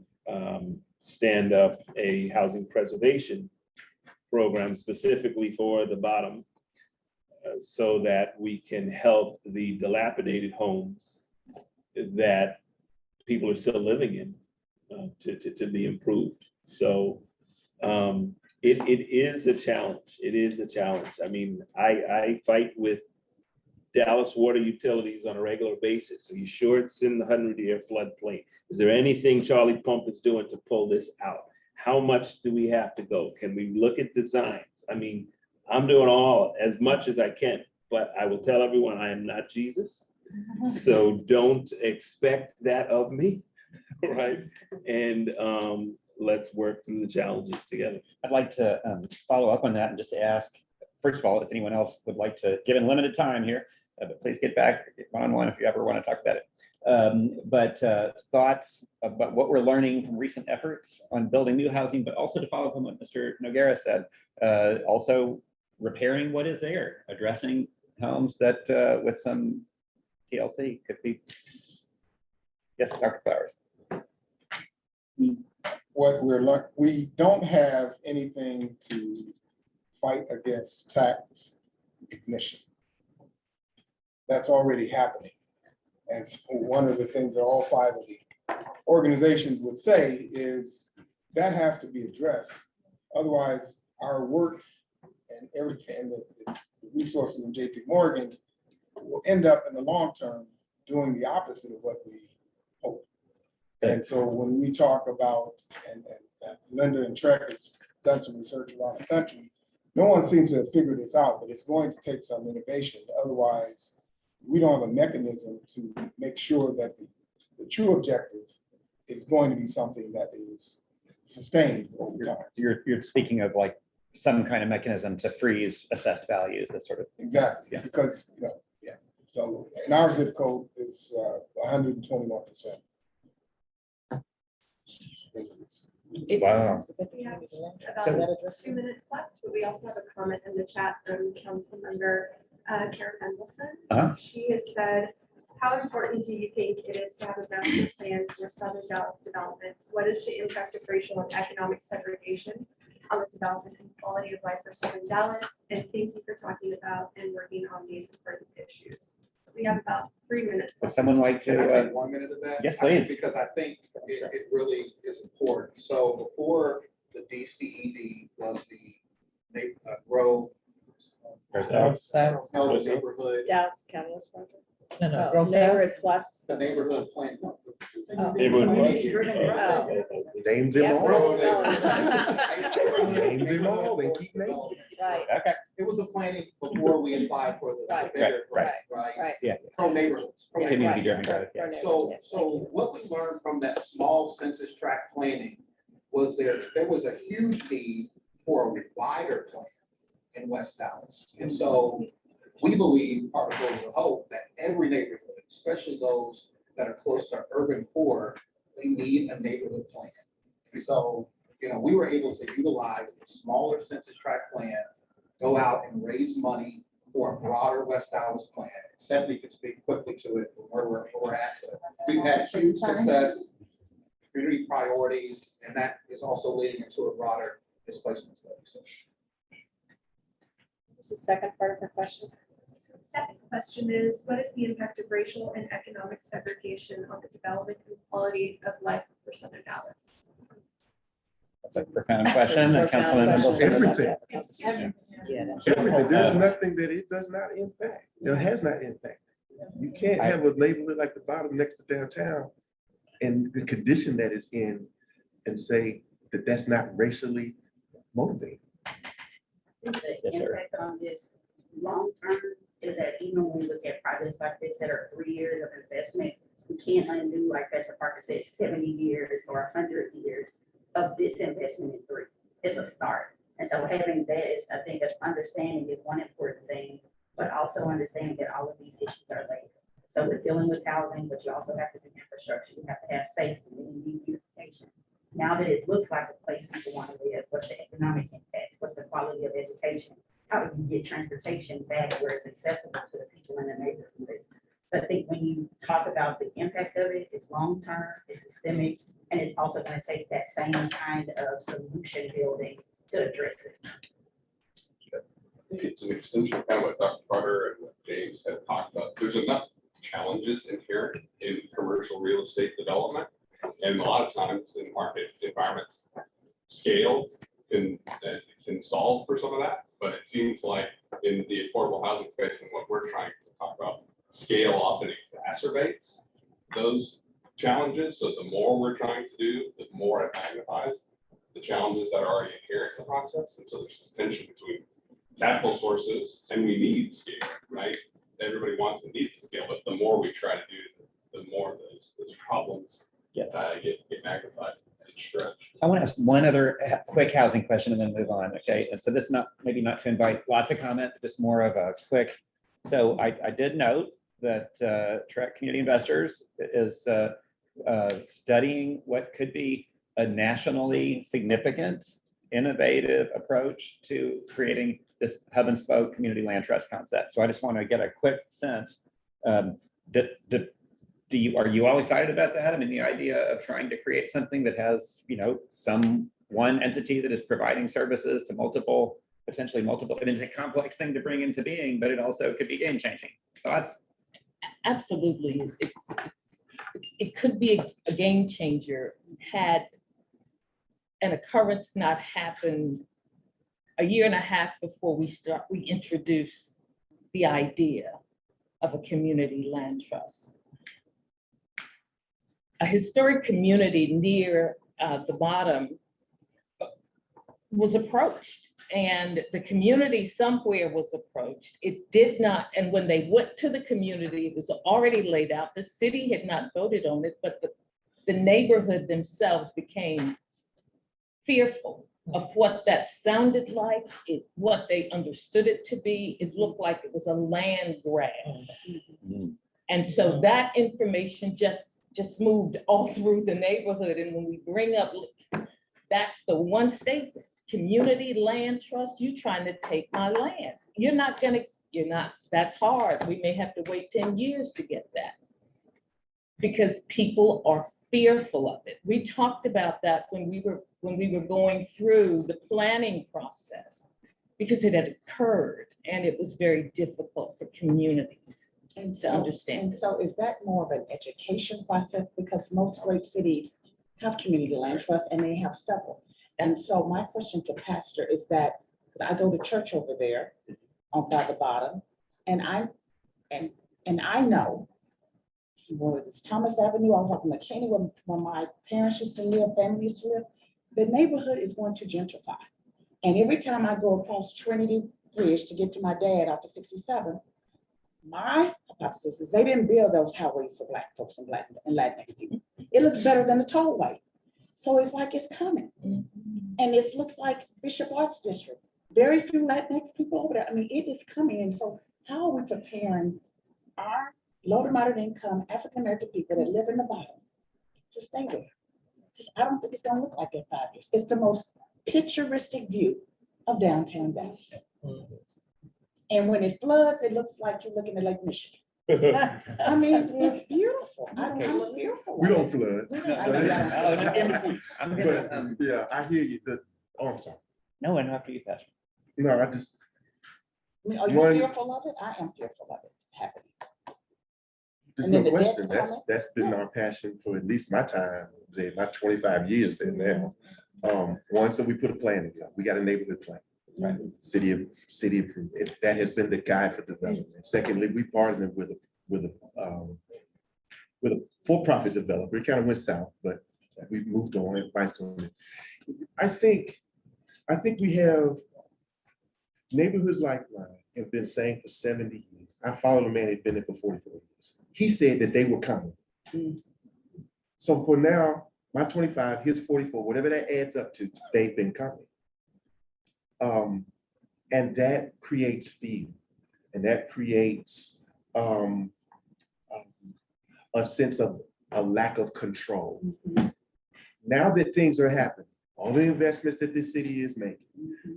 stand up a housing preservation program specifically for the bottom so that we can help the dilapidated homes that people are still living in to be improved. So it is a challenge. It is a challenge. I mean, I fight with Dallas water utilities on a regular basis. Are you sure it's in the 100-year floodplain? Is there anything Charlie Pump is doing to pull this out? How much do we have to go? Can we look at designs? I mean, I'm doing as much as I can, but I will tell everyone I am not Jesus. So don't expect that of me, right? And let's work through the challenges together. I'd like to follow up on that and just to ask, first of all, if anyone else would like to, given limited time here, but please get back one-on-one if you ever want to talk about it. But thoughts about what we're learning from recent efforts on building new housing, but also to follow up on what Mr. Noguera said, also repairing what is there, addressing homes that with some TLC could be. Yes, Dr. Flowers. What we don't have anything to fight against tax ignition. That's already happening. And so one of the things that all five of the organizations would say is that has to be addressed. Otherwise, our work and everything, the resources in JP Morgan will end up in the long term doing the opposite of what we hope. And so when we talk about, and Linda and TREC has done some research around the country, no one seems to have figured this out, but it's going to take some innovation. Otherwise, we don't have a mechanism to make sure that the true objective is going to be something that is sustained over time. You're speaking of like some kind of mechanism to freeze assessed values, that sort of. Exactly, Yeah. because, yeah. So in our zip code is 121%. Wow. We have about 2 minutes left, but we also have a comment in the chat from council member Karen Mendelson. She has said, how important do you think it is to have a master plan for Southern Dallas development? What is the impact of racial and economic segregation on the development and quality of life for Southern Dallas? And thank you for talking about and working on these important issues. We have about 3 minutes. Would someone like Can I to? take 1 minute of that? Yes, please. Because I think it really is important. So before the DCED was the grow healthy neighborhood, Dallas County is present. No, Neighborhood Plus. the neighborhood plan. Name them Yeah. all. No. Name them all, they keep naming. Right, Okay. It was a planning before we applied for the Right, bigger grant, right. right? Yeah. Pro neighborhoods. pro Yeah, neighborhoods. Community driven growth, yeah. So what we learned from that small census tract planning was there was a huge need for a wider plan in West Dallas. And so we believe, part of the hope, that every neighborhood, especially those that are close to urban core, they need a neighborhood plan. So, we were able to utilize the smaller census tract plan, go out and raise money for a broader West Dallas plan. Stephanie could speak quickly to it, where we're at. We've had huge success, community priorities, and that is also leading into a broader displacement study. So. What's the second part of her question? So the second question is, what is the impact of racial and economic segregation on the development and quality of life for Southern Dallas? That's a profound question. that Councilman Everything. Yeah, that's. Everything. There's nothing that it does not impact. It has not impacted. You can't have a neighborhood like the bottom next to downtown and the condition that it's in and say that that's not racially motivated. The Yes, sir. impact on this long term is that even when we look at projects like this that are 3 years of investment, we can't undo, like Pastor Parker said, 70 years or 100 years of this investment in 3. It's a start. And so having that is, I think, understanding is one important thing, but also understanding that all of these issues are later. So we're dealing with housing, but you also have to do infrastructure. You have to have safety, you need beautification. Now that it looks like a place people want to live, what's the economic impact? What's the quality of education? How do you get transportation back where it's accessible to the people in the neighborhoods? So I think when you talk about the impact of it, it's long-term, it's systemic, and it's also going to take that same kind of solution building to address it. I think it's an extension of kind of what Dr. Carter and what James had talked about. There's enough challenges inherent in commercial real estate development. And a lot of times in market environments, scale can solve for some of that. But it seems like in the affordable housing space and what we're trying to talk about, scale often exacerbates those challenges. So the more we're trying to do, the more it magnifies the challenges that are already inherent in the process. And so there's this tension between capital sources and we need scale, right? Everybody wants and needs to scale, but the more we try to do, the more those problems Yes. get magnified and stretched. I want to ask one other quick housing question and then move on. Okay. And so this is not, maybe not to invite lots of comment, but just more of a quick. So I did note that TREC Community Investors is studying what could be a nationally significant, innovative approach to creating this hub and spoke community land trust concept. So I just want to get a quick sense. Are you all excited about that? I mean, the idea of trying to create something that has, one entity that is providing services to potentially multiple, it is a complex thing to bring into being, but it also could be game changing. Thoughts? Absolutely. It could be a game changer had an occurrence not happened a year and a half before we introduced the idea of a community land trust. A historic community near the bottom was approached, and the community somewhere was approached. It did not, and when they went to the community, it was already laid out. The city had not voted on it, but the neighborhood themselves became fearful of what that sounded like, what they understood it to be. It looked like it was a land grab. And so that information just moved all through the neighborhood. And when we bring up, that's the one statement, community land trust, you trying to take my land. That's hard. We may have to wait 10 years to get that because people are fearful of it. We talked about that when we were going through the planning process because it had occurred and it was very difficult for communities to understand. And so is that more of an education process? Because most great cities have community land trusts and they have several. And so my question to Pastor is that, I go to church over there by the bottom, and I know, whether it's Thomas Avenue or McKinney, where my parents used to live, family used to live, the neighborhood is going to gentrify. And every time I go across Trinity Bridge to get to my dad off of 67, my hypothesis is they didn't build those highways for Black folks and Latinx people. It looks better than the tollway. So it's like it's coming. And it looks like Bishop Arts District. Very few Latinx people over there. I mean, it is coming. And so how are we preparing our low to moderate income African-American people that live in the bottom to stay there? Because I don't think it's gonna look like that in 5 years. It's the most picturesque view of downtown Dallas. And when it floods, it looks like you're looking at Lake Michigan. I mean, it's beautiful. I'm fearful. We don't flood. I'm gonna, Yeah, I hear you. I'm sorry. no one after you, Pastor. No, I mean, are you One- fearful of it? I am fearful of it happening. There's And then no the debt's question. coming. That's been our passion for at least my time there, my 25 years there now. One, so we put a plan together. We got a neighborhood plan. Right. City approved. That has been the guide for development. Secondly, we partnered with a for-profit developer. It kind of went south, but we moved on and brainstormed it. I think we have neighborhoods like mine have been saying for 70 years. I followed a man who'd been there for 44 years. He said that they were coming. So for now, my 25, his 44, whatever that adds up to, they've been coming. And that creates fear, and that creates a sense of a lack of control. Now that things are happening, all the investments that this city is making,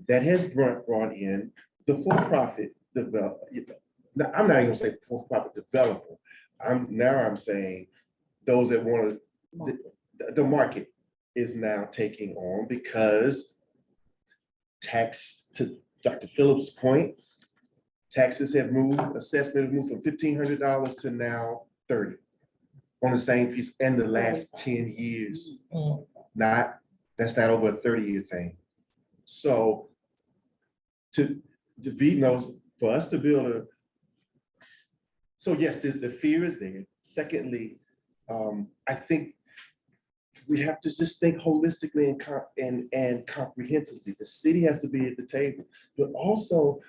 that has brought in the for-profit developer. Now, I'm not even gonna say for-profit developer. I'm saying those that want to, the market is now taking on, because tax, to Dr. Phillips' point, taxes have moved, assessment have moved from $1,500 to now $30 on the same piece in the last 10 years. That's not over a 30-year thing. So David knows, for us to build a, so yes, the fear is there. Secondly, I think we have to just think holistically and comprehensively. The city has to be at the table, but also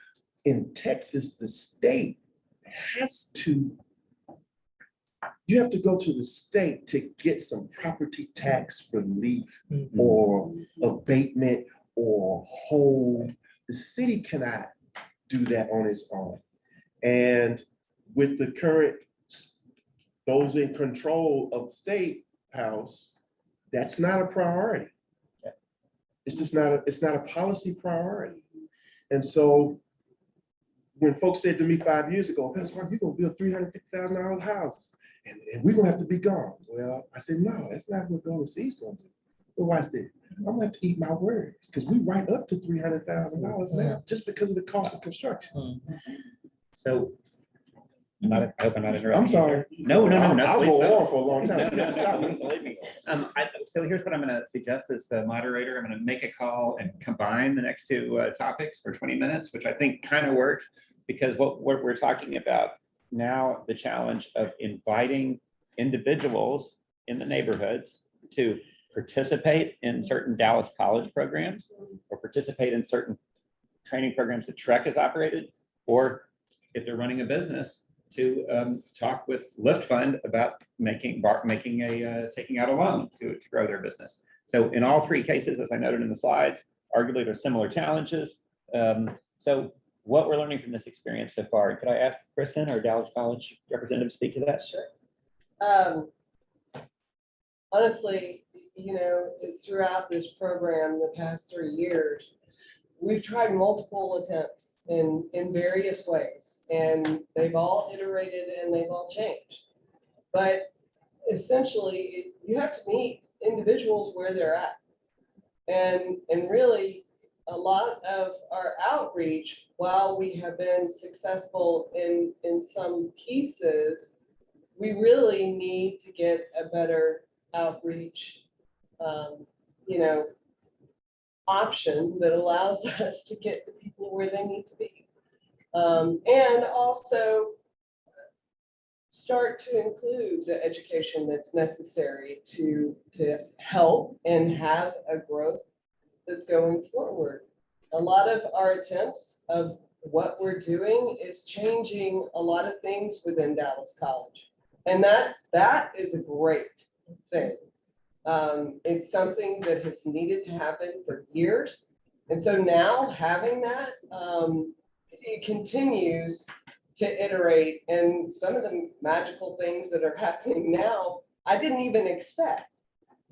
in Texas, the state has to, you have to go to the state to get some property tax relief or abatement or hold. The city cannot do that on its own. And with the current, those in control of the state house, that's not a priority. It's just not it's not a policy priority. And so when folks said to me 5 years ago, Pastor Mark, you're gonna build $350,000 houses and we're gonna have to be gone. Well, I said, no, that's not what DCED gonna do. But watch this. I'm gonna have to eat my words, because we right up to $300,000 now, just because of the cost of construction. So I hope I'm not interrupting. I'm sorry. No, I'll please go don't. on for a long time. You have to stop me. Believe me. So here's what I'm going to suggest as the moderator. I'm going to make a call and combine the next two topics for 20 minutes, which I think kind of works, because what we're talking about now, the challenge of inviting individuals in the neighborhoods to participate in certain Dallas college programs or participate in certain training programs that TREC has operated, or if they're running a business, to talk with LiftFund about taking out a loan to grow their business. So in all three cases, as I noted in the slides, arguably there's similar challenges. So what we're learning from this experience so far, could I ask Kristen, our Dallas College representative, to speak to that? Sure. Honestly, throughout this program, the past 3 years, we've tried multiple attempts in various ways, and they've all iterated and they've all changed. But essentially, you have to meet individuals where they're at. And really, a lot of our outreach, while we have been successful in some pieces, we really need to get a better outreach, option that allows us to get the people where they need to be. And also start to include the education that's necessary to help and have a growth that's going forward. A lot of our attempts of what we're doing is changing a lot of things within Dallas College. And that is a great thing. It's something that has needed to happen for years. And so now having that, it continues to iterate, and some of the magical things that are happening now, I didn't even expect,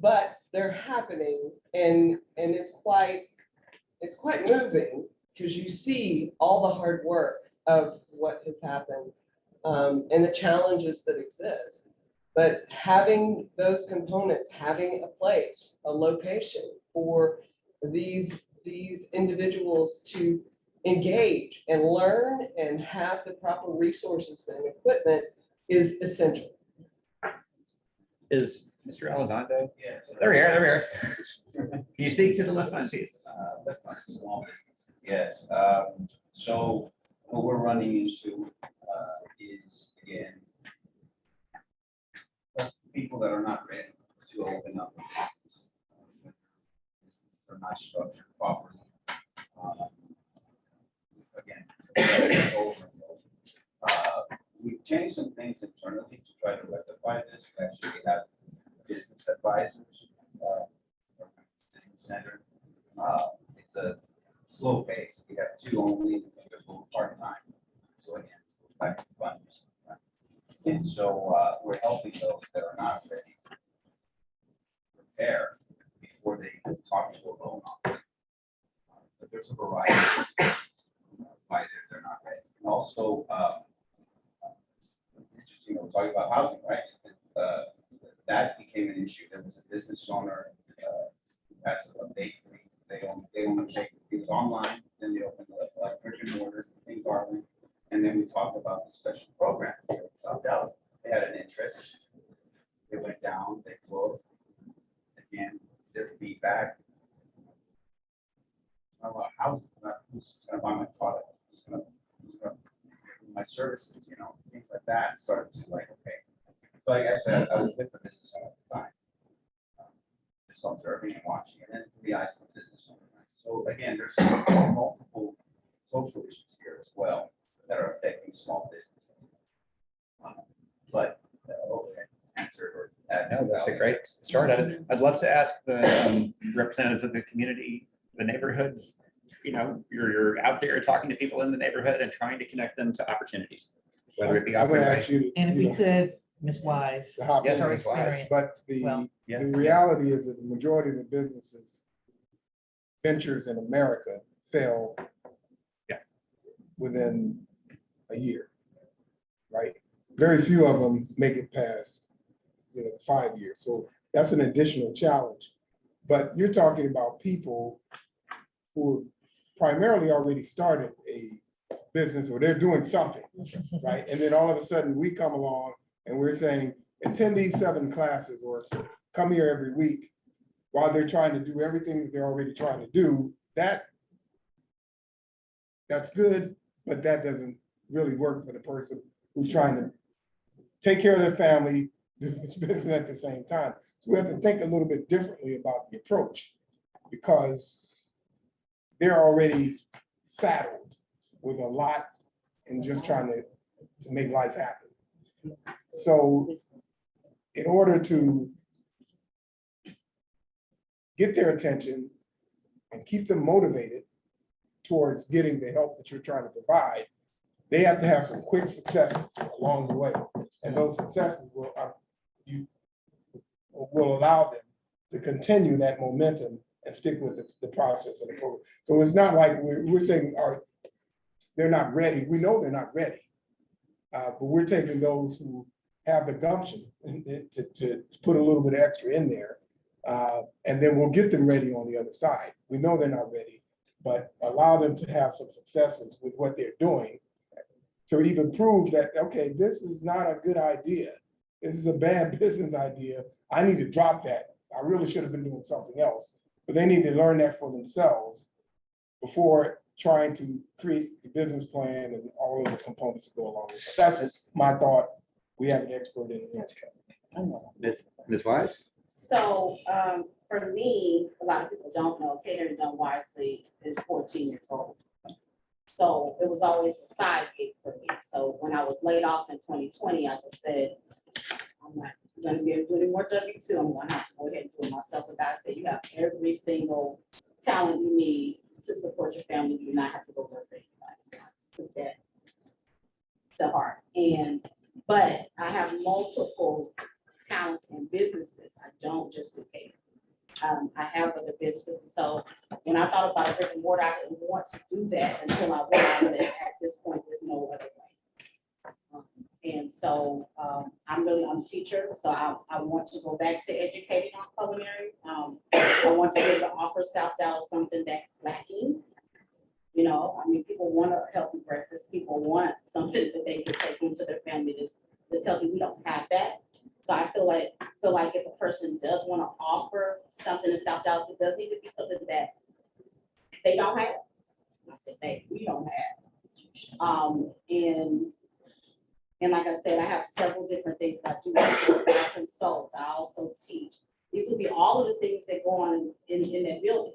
but they're happening, and it's quite moving, because you see all the hard work of what has happened, and the challenges that exist. But having those components, having a place, a location for these individuals to engage and learn and have the proper resources and equipment is essential. Is Mr. Elizondo? Yes. There we are, there we are. Can you speak to the LiftFund piece? LiftFund small businesses, yes. So what we're running into is, again, people that are not ready to open up. Businesses are not structured properly. Again, over and over. We've changed some things internally to try to rectify this. We actually have business advisors, business center. It's a slow pace. We have 2 only, and they're both part-time. So again, it's back to funds. And so we're helping those that are not ready to prepare before they talk to a loan officer. But there's a variety of why they're not ready. And also, interesting, we're talking about housing, right? That became an issue. There was a business owner who has a bakery. They own a bakery. It was online, then they opened a brick and mortar in Garland. And then we talked about the special program in South Dallas. They had an interest. They went down, they closed. Again, their feedback. About housing, not who's gonna buy my product, who's gonna my services, you know, things like that started to like, okay. So I was with the business owner at the time. Just observing and watching, and then the eyes of the business owner. So again, there's multiple social issues here as well that are affecting small businesses. But answer or add. No, that's a great start. I'd love to ask the representatives of the community, the neighborhoods, you know, you're out there talking to people in the neighborhood and trying to connect them to opportunities, whether it be. I'm gonna ask you. And if you we know, could, Ms. Wise, to hop Yes, in, her Ms. Wise. experience. But the Well, Yes. reality is that the majority of the businesses ventures in America fail within a year, right? Very few of them make it past, 5 years. So that's an additional challenge. But you're talking about people who have primarily already started a business or they're doing something, right? And then all of a sudden we come along and we're saying, attend these 7 classes or come here every week while they're trying to do everything that they're already trying to do. That's good, but that doesn't really work for the person who's trying to take care of their family, do this business at the same time. So we have to think a little bit differently about the approach because they're already saddled with a lot and just trying to make life happen. So in order to get their attention and keep them motivated towards getting the help that you're trying to provide, they have to have some quick successes along the way. And those successes will allow them to continue that momentum and stick with the process of the program. So it's not like we're saying they're not ready. We know they're not ready, but we're taking those who have the gumption to put a little bit of extra in there, and then we'll get them ready on the other side. We know they're not ready, but allow them to have some successes with what they're doing to even prove that, okay, this is not a good idea. This is a bad business idea. I need to drop that. I really should have been doing something else. But they need to learn that for themselves before trying to create the business plan and all of the components that go along with it. That's just my thought. We have an expert in it. Ms. Wise? So for me, a lot of people don't know, Catering Done Wisely is 14 years old. So it was always a side gig for me. So when I was laid off in 2020, I just said, I'm not going to be able to do any more W-2. I'm going to have to go ahead and do it myself. But God said, you have every single talent you need to support your family. You do not have to go work for anybody. So I just took that to heart. But I have multiple talents and businesses. I don't just do catering. I have other businesses. So when I thought about a brick and mortar, I didn't want to do that until I realized that at this point, there's no other way. And so I'm a teacher, so I want to go back to educating on culinary. I want to be able to offer South Dallas something that's lacking. You know, I mean, people want a healthy breakfast, people want something that they can take into their family that's healthy. We don't have that. So I feel like if a person does want to offer something in South Dallas, it does need to be something that they don't have. I said we don't have. And like I said, I have several different things that I do. I consult, I also teach. These will be all of the things that go on in that building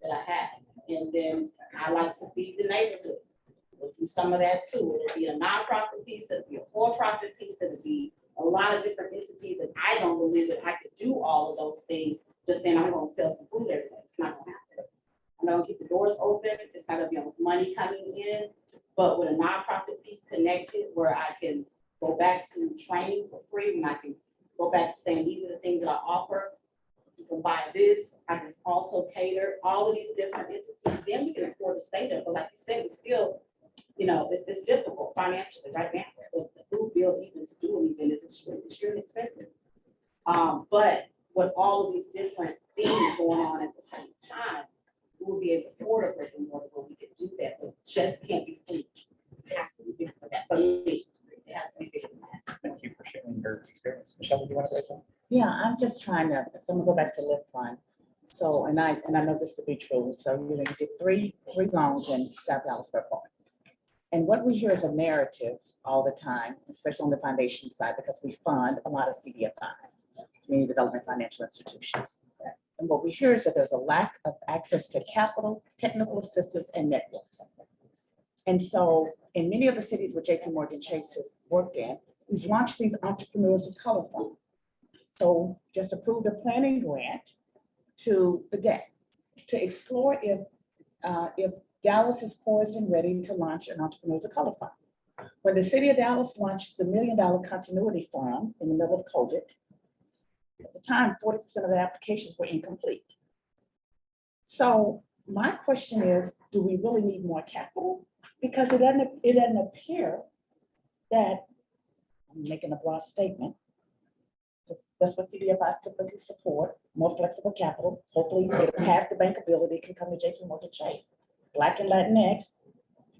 that I have. And then I like to feed the neighborhood. We'll do some of that too. It'll be a nonprofit piece, it'll be a for-profit piece, it'll be a lot of different entities. And I don't believe that I could do all of those things just saying I'm gonna sell some food every day. It's not gonna happen. I'm gonna keep the doors open. It's not gonna be money coming in, but with a nonprofit piece connected where I can go back to training for free, and I can go back to saying these are the things that I offer. You can buy this. I can also cater all of these different entities. Then we can afford to stay there. But like you said, it's still, you know, it's difficult financially right now. The food bill even to do anything is extremely expensive. But with all of these different things going on at the same time, we'll be able to afford a brick and mortar where we can do that, but just can't be food. It has to be bigger for that. For me, it has to be bigger than that. Thank you for sharing your experience. Michelle, do you want to say something? Yeah, I'm just trying to, so I'm gonna go back to LiftFund. So, and I know this to be true. So, you know, you did three loans in South Dallas Park. And what we hear is a narrative all the time, especially on the foundation side, because we fund a lot of CDFIs, community development financial institutions. And what we hear is that there's a lack of access to capital, technical assistance, and networks. And so in many of the cities where JP Morgan Chase has worked in, we've launched these entrepreneurs of color funds. So just approved a planning grant to the debt to explore if Dallas is poised and ready to launch an entrepreneurs of color fund. When the city of Dallas launched the $1 Million Continuity Fund in the middle of COVID, at the time, 40% of the applications were incomplete. So my question is, do we really need more capital? Because it doesn't appear that, I'm making a broad statement, that's what CDFIs typically support, more flexible capital. Hopefully, half the bankability can come to JP Morgan Chase. Black and Latinx,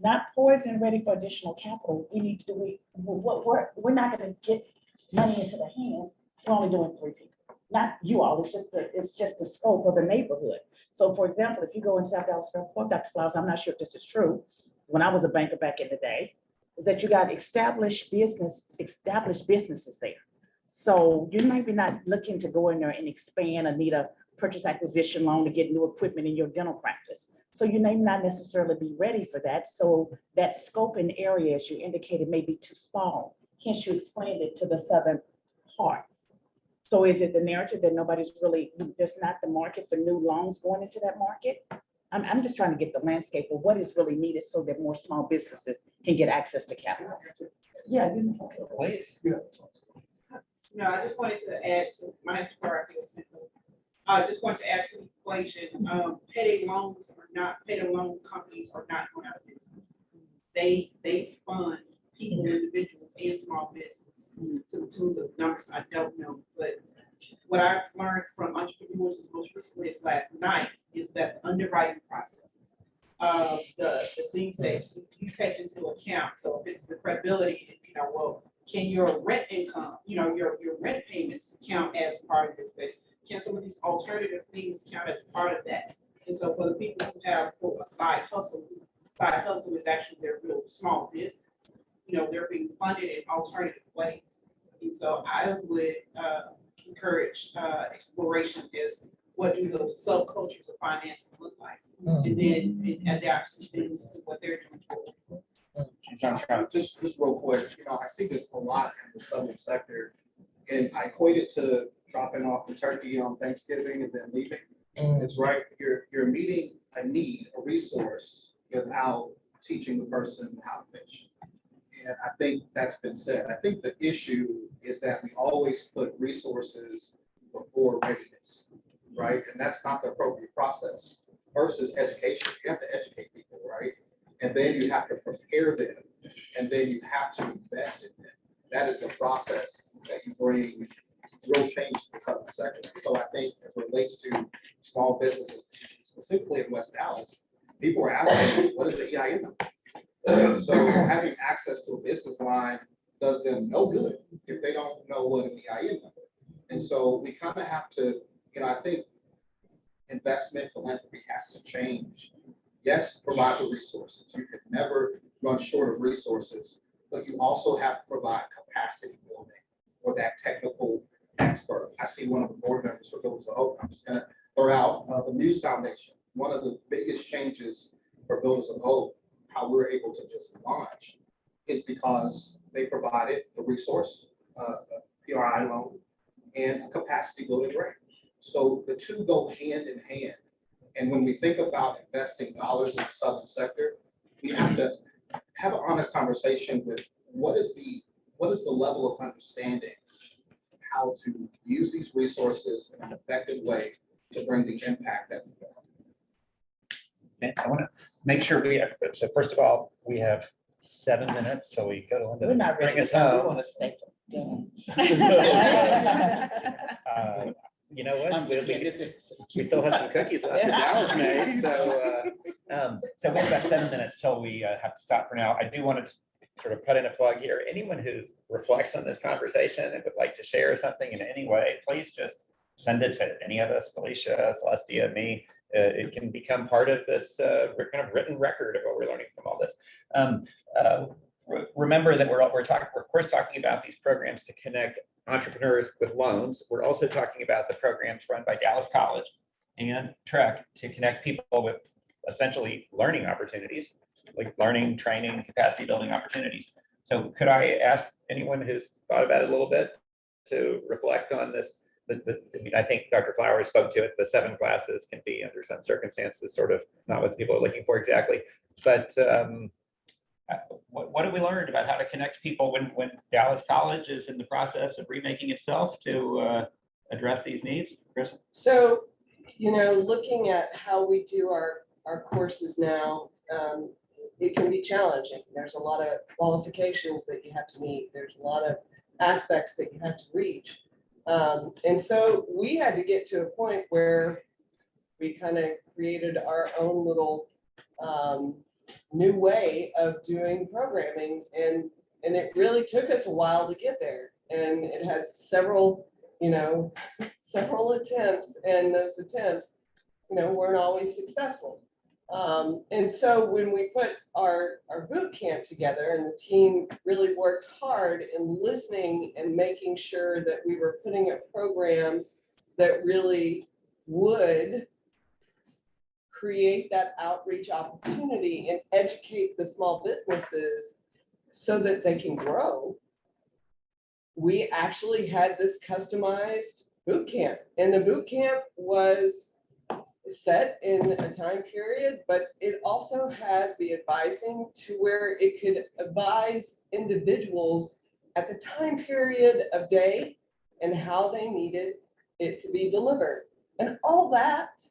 not poised and ready for additional capital. We need to do, we're not going to get money into the hands. We're only doing 3 people. Not you all, it's just the scope of the neighborhood. So for example, if you go in South Dallas Park, Dr. Flowers, I'm not sure if this is true. When I was a banker back in the day, is that you got established businesses there. So you might be not looking to go in there and expand or need a purchase acquisition loan to get new equipment in your dental practice. So you may not necessarily be ready for that. So that scope and area, as you indicated, may be too small. Hence you explained it to the southern part. So is it the narrative that nobody's really, there's not the market for new loans going into that market? I'm just trying to get the landscape of what is really needed so that more small businesses can get access to capital. Yeah, you know, Please. No, I just wanted to add to my part. I just wanted to add to the equation. Payday loans are not, payday loan companies are not going out of business. They fund people, individuals, and small business to the tunes of numbers I don't know. But what I've learned from entrepreneurs as most recently as last night is that underwriting processes, the things that you take into account. So if it's the credibility, you know, well, can your rent income, you know, your rent payments count as part of it? But can some of these alternative things count as part of that? And so for the people who have quote, a side hustle is actually their real small business. You know, they're being funded in alternative ways. And so I would encourage exploration is what do those subcultures of finance look like? And then adapt some things to what they're doing. Just real quick, you know, I see this a lot in the southern sector, and I equate it to dropping off the turkey on Thanksgiving and then leaving. It's right, you're meeting a need, a resource, without teaching the person how to fish. And I think that's been said. I think the issue is that we always put resources before readiness, right? And that's not the appropriate process. First is education. You have to educate people, right? And then you have to prepare them, and then you have to invest in them. That is the process that you bring real change to the southern sector. So I think as it relates to small businesses, specifically in West Dallas, people were asking, what is the EIN number? So having access to a business line does them no good if they don't know what an EIN number. And so we kind of have to, I think investment philanthropy has to change. Yes, provide the resources. You can never run short of resources, but you also have to provide capacity building for that technical expert. I see one of the board members for Builders of Hope. I'm just going to throw out the Muse Foundation. One of the biggest changes for Builders of Hope, how we're able to just launch, is because they provided the resource, a PRI loan, and a capacity building grant. So the two go hand in hand. And when we think about investing dollars in the southern sector, we have to have an honest conversation with what is the level of understanding of how to use these resources in an effective way to bring the impact that we want. And I want to make sure so first of all, we have 7 minutes, so we go to Linda. We're not ready Bring us to go. We home. want to stay till dinner. You know what? We still have some cookies left that Dallas made, so we have about 7 minutes till we have to stop for now. I do want to sort of put in a plug here. Anyone who reflects on this conversation and would like to share something in any way, please just send it to any of us, Felicia, Celestia, me. It can become part of this kind of written record of what we're learning from all this. Remember that we're of course talking about these programs to connect entrepreneurs with loans. We're also talking about the programs run by Dallas College and TREC to connect people with essentially learning opportunities, like learning, training, capacity building opportunities. So could I ask anyone who's thought about it a little bit to reflect on this? I think Dr. Flowers spoke to it. The 7 classes can be, under some circumstances, sort of not what people are looking for exactly. But what have we learned about how to connect people when Dallas College is in the process of remaking itself to address these needs? Chris? So, looking at how we do our courses now, it can be challenging. There's a lot of qualifications that you have to meet. There's a lot of aspects that you have to reach. And so we had to get to a point where we kind of created our own little new way of doing programming. And it really took us a while to get there. And it had several attempts, and those attempts, weren't always successful. And so when we put our boot camp together, and the team really worked hard in listening and making sure that we were putting a program that really would create that outreach opportunity and educate the small businesses so that they can grow, we actually had this customized boot camp. And the boot camp was set in a time period, but it also had the advising to where it could advise individuals at the time period of day and how they needed it to be delivered. And all that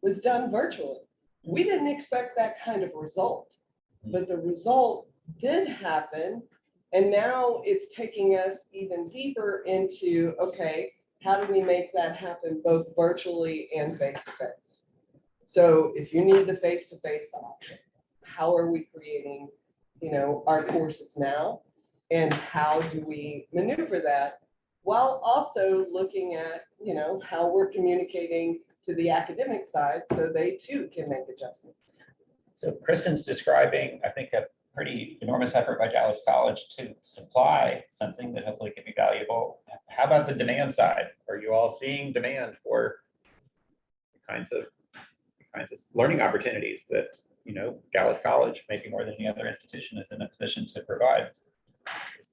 was done virtually. We didn't expect that kind of result, but the result did happen. And now it's taking us even deeper into, okay, how do we make that happen both virtually and face-to-face? So if you need the face-to-face option, how are we creating, our courses now? And how do we maneuver that while also looking at, how we're communicating to the academic side so they too can make adjustments. So Kristen's describing, I think, a pretty enormous effort by Dallas College to supply something that hopefully can be valuable. How about the demand side? Are you all seeing demand for the kinds of learning opportunities that, Dallas College, maybe more than any other institution, is in a position to provide?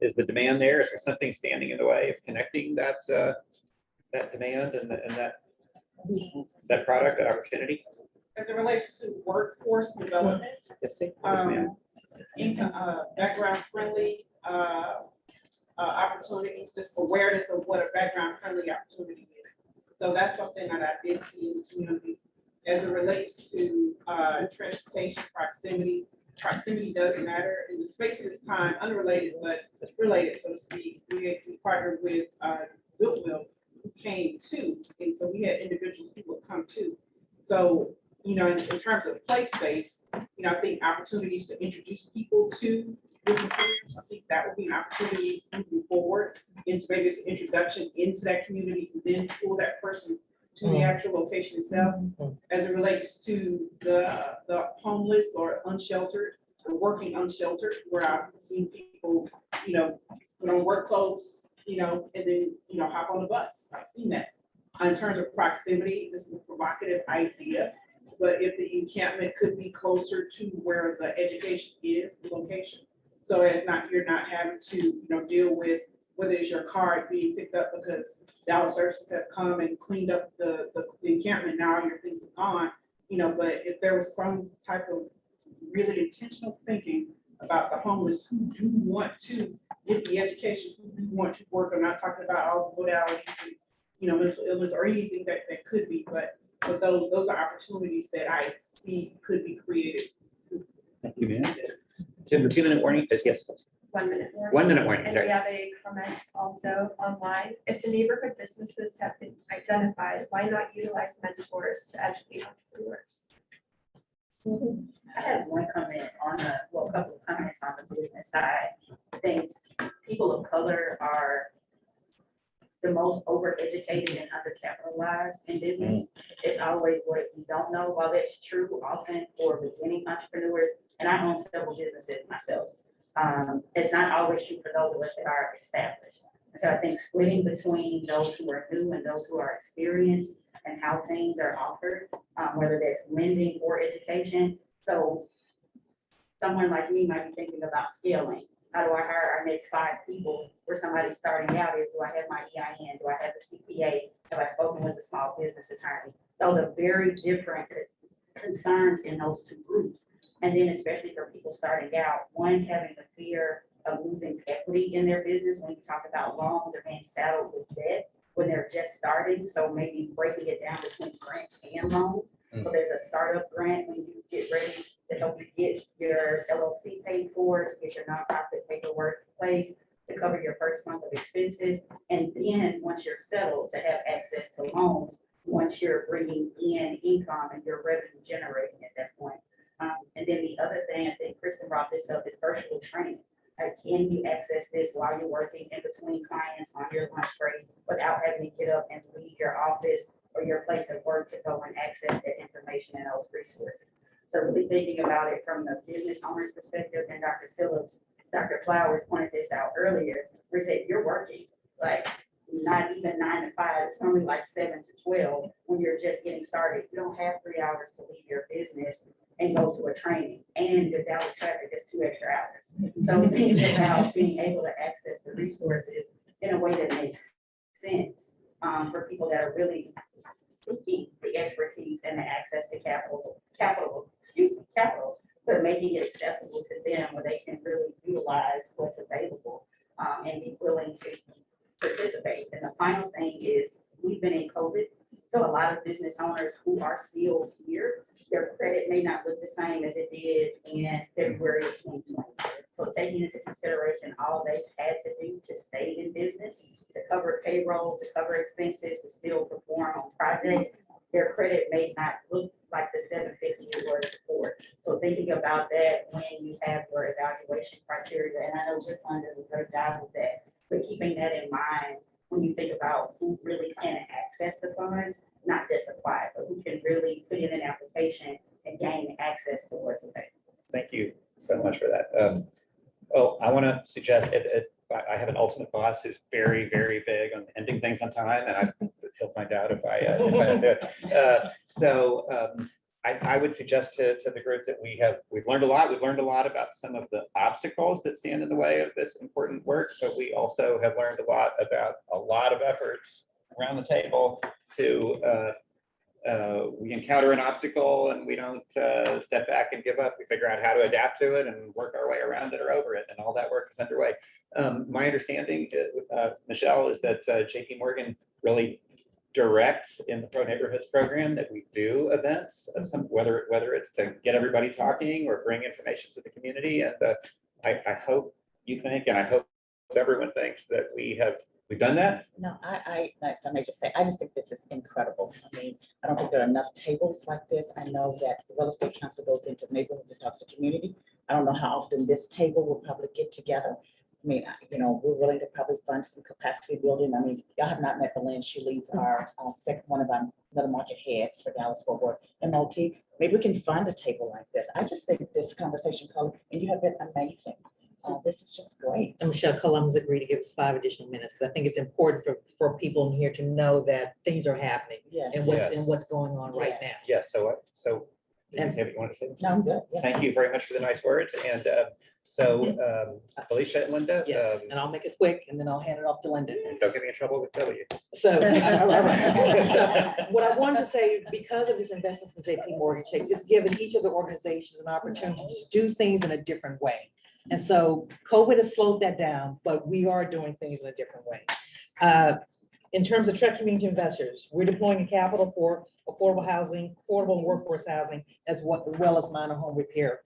Is the demand there? Is there something standing in the way of connecting that demand and that product, that opportunity? As it relates to workforce development, Yes, ma'am. background friendly opportunities, just awareness of what a background friendly opportunity is. So that's something that I did see in the community. As it relates to transportation proximity, proximity does matter in the space of this time, unrelated but related, so to speak. We partnered with Goodwill, who came too, and so we had individuals who would come too. So you know, in terms of place-based, you know, I think opportunities to introduce people to different careers, I think that would be an opportunity moving forward. Into maybe it's an introduction into that community, and then pull that person to the actual location itself. As it relates to the homeless or unsheltered, or working unsheltered, where I've seen people, you know, put on work clothes, you know, and then, you know, hop on the bus. I've seen that. In terms of proximity, this is a provocative idea, but if the encampment could be closer to where the education is, the location. So as not, you're not having to, you know, deal with whether it's your car being picked up because Dallas services have come and cleaned up the encampment, now your things are gone, you know, but if there was some type of really intentional thinking about the homeless who do want to get the education, who do want to work, I'm not talking about all the modalities, and, you know, mental illness or anything that could be, but those are opportunities that I see could be created. Thank you, ma'am. Jim, the 2-minute warning, yes. 1 minute more. 1 minute warning, And sorry. we have a comment also online. If the neighborhood businesses have been identified, why not utilize mentors to educate entrepreneurs? I have one comment on the, well, a couple of comments on the business side. I think people of color are the most overeducated and undercapitalized in business. It's always what you don't know. While that's true often for beginning entrepreneurs, and I own several businesses myself, it's not always true for those of us that are established. And so I think splitting between those who are new and those who are experienced and how things are offered, whether that's lending or education. So someone like me might be thinking about scaling. How do I hire our next 5 people? Where somebody's starting out is, do I have my EIN? Do I have the CPA? Have I spoken with a small business attorney? Those are very different concerns in those 2 groups. And then especially for people starting out, one, having the fear of losing equity in their business when you talk about loans or being saddled with debt when they're just starting. So maybe breaking it down between grants and loans. So there's a startup grant when you get ready to help you get your LLC paid for, to get your nonprofit paperwork in place, to cover your first month of expenses. And then once you're settled, to have access to loans, once you're bringing in income and you're revenue generating at that point. And then the other thing, I think Kristen brought this up, is virtual training. Can you access this while you're working in between clients on your lunch break without having to get up and leave your office or your place of work to go and access that information and those resources? So really thinking about it from the business owner's perspective, and Dr. Flowers pointed this out earlier, we said you're working, like not even 9 to 5, it's only like 7 to 12 when you're just getting started. You don't have 3 hours to leave your business and go to a training, and the Dallas traffic is 2 extra hours. So thinking about being able to access the resources in a way that makes sense for people that are really seeking the expertise and the access to capital, but making it accessible to them where they can really utilize what's available and be willing to participate. And the final thing is, we've been in COVID, so a lot of business owners who are still here, their credit may not look the same as it did in February of 2020. So taking into consideration all they've had to do to stay in business, to cover payroll, to cover expenses, to still perform on projects, their credit may not look like the 750 it was before. So thinking about that when you have your evaluation criteria, and I know LiftFund does a great job with that, but keeping that in mind when you think about who really can access the funds, not just apply, but who can really put in an application and gain access to what's available. Thank you so much for that. Well, I want to suggest I have an ultimate boss who's very, very big on ending things on time, and he'll find out if I don't do it. I would suggest to the group that we've learned a lot. We've learned a lot about some of the obstacles that stand in the way of this important work, but we also have learned a lot about a lot of efforts around the table to we encounter an obstacle and we don't step back and give up. We figure out how to adapt to it and work our way around it or over it, and all that work is underway. My understanding, Michelle, is that JP Morgan really directs in the Pro Neighborhoods program that we do events of some, whether it's to get everybody talking or bring information to the community. And I hope you think, and I hope everyone thinks, that we have We've done that? No, if I may just say, I just think this is incredible. I mean, I don't think there are enough tables like this. I know that the real estate council goes into neighborhoods and talks to community. I don't know how often this table will probably get together. I mean, we're willing to probably fund some capacity building. I mean, y'all have not met Belinda. She leads our second one of our middle market heads for Dallas-Fort Worth, Mlk. Maybe we can fund a table like this. I just think this conversation, Colin, and you have been amazing. This is just great. And Michelle Cullum's agreed to give us 5 additional minutes, because I think it's important for people in here to know that things are happening Yes. and what's going on right now. Yes, so And- you want to say? No, I'm good. Yeah. Thank you very much for the nice words. And Felicia and Linda, Yes, and I'll make it quick and then I'll hand it off to Linda. don't get me in trouble with W. So, all right. So what I wanted to say, because of this investment from JP Morgan Chase, it's given each of the organizations an opportunity to do things in a different way. And so COVID has slowed that down, but we are doing things in a different way. In terms of TREC community investors, we're deploying capital for affordable housing, affordable and workforce housing, as well as minor home repair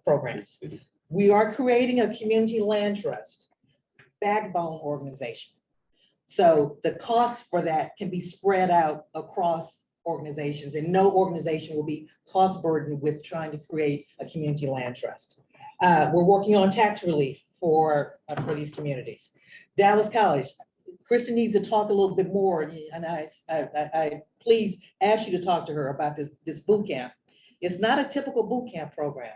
programs. We are creating a community land trust backbone organization. So the costs for that can be spread out across organizations, and no organization will be cost burdened with trying to create a community land trust. We're working on tax relief for these communities. Dallas College, Kristen needs to talk a little bit more, and I please ask you to talk to her about this boot camp. It's not a typical boot camp program.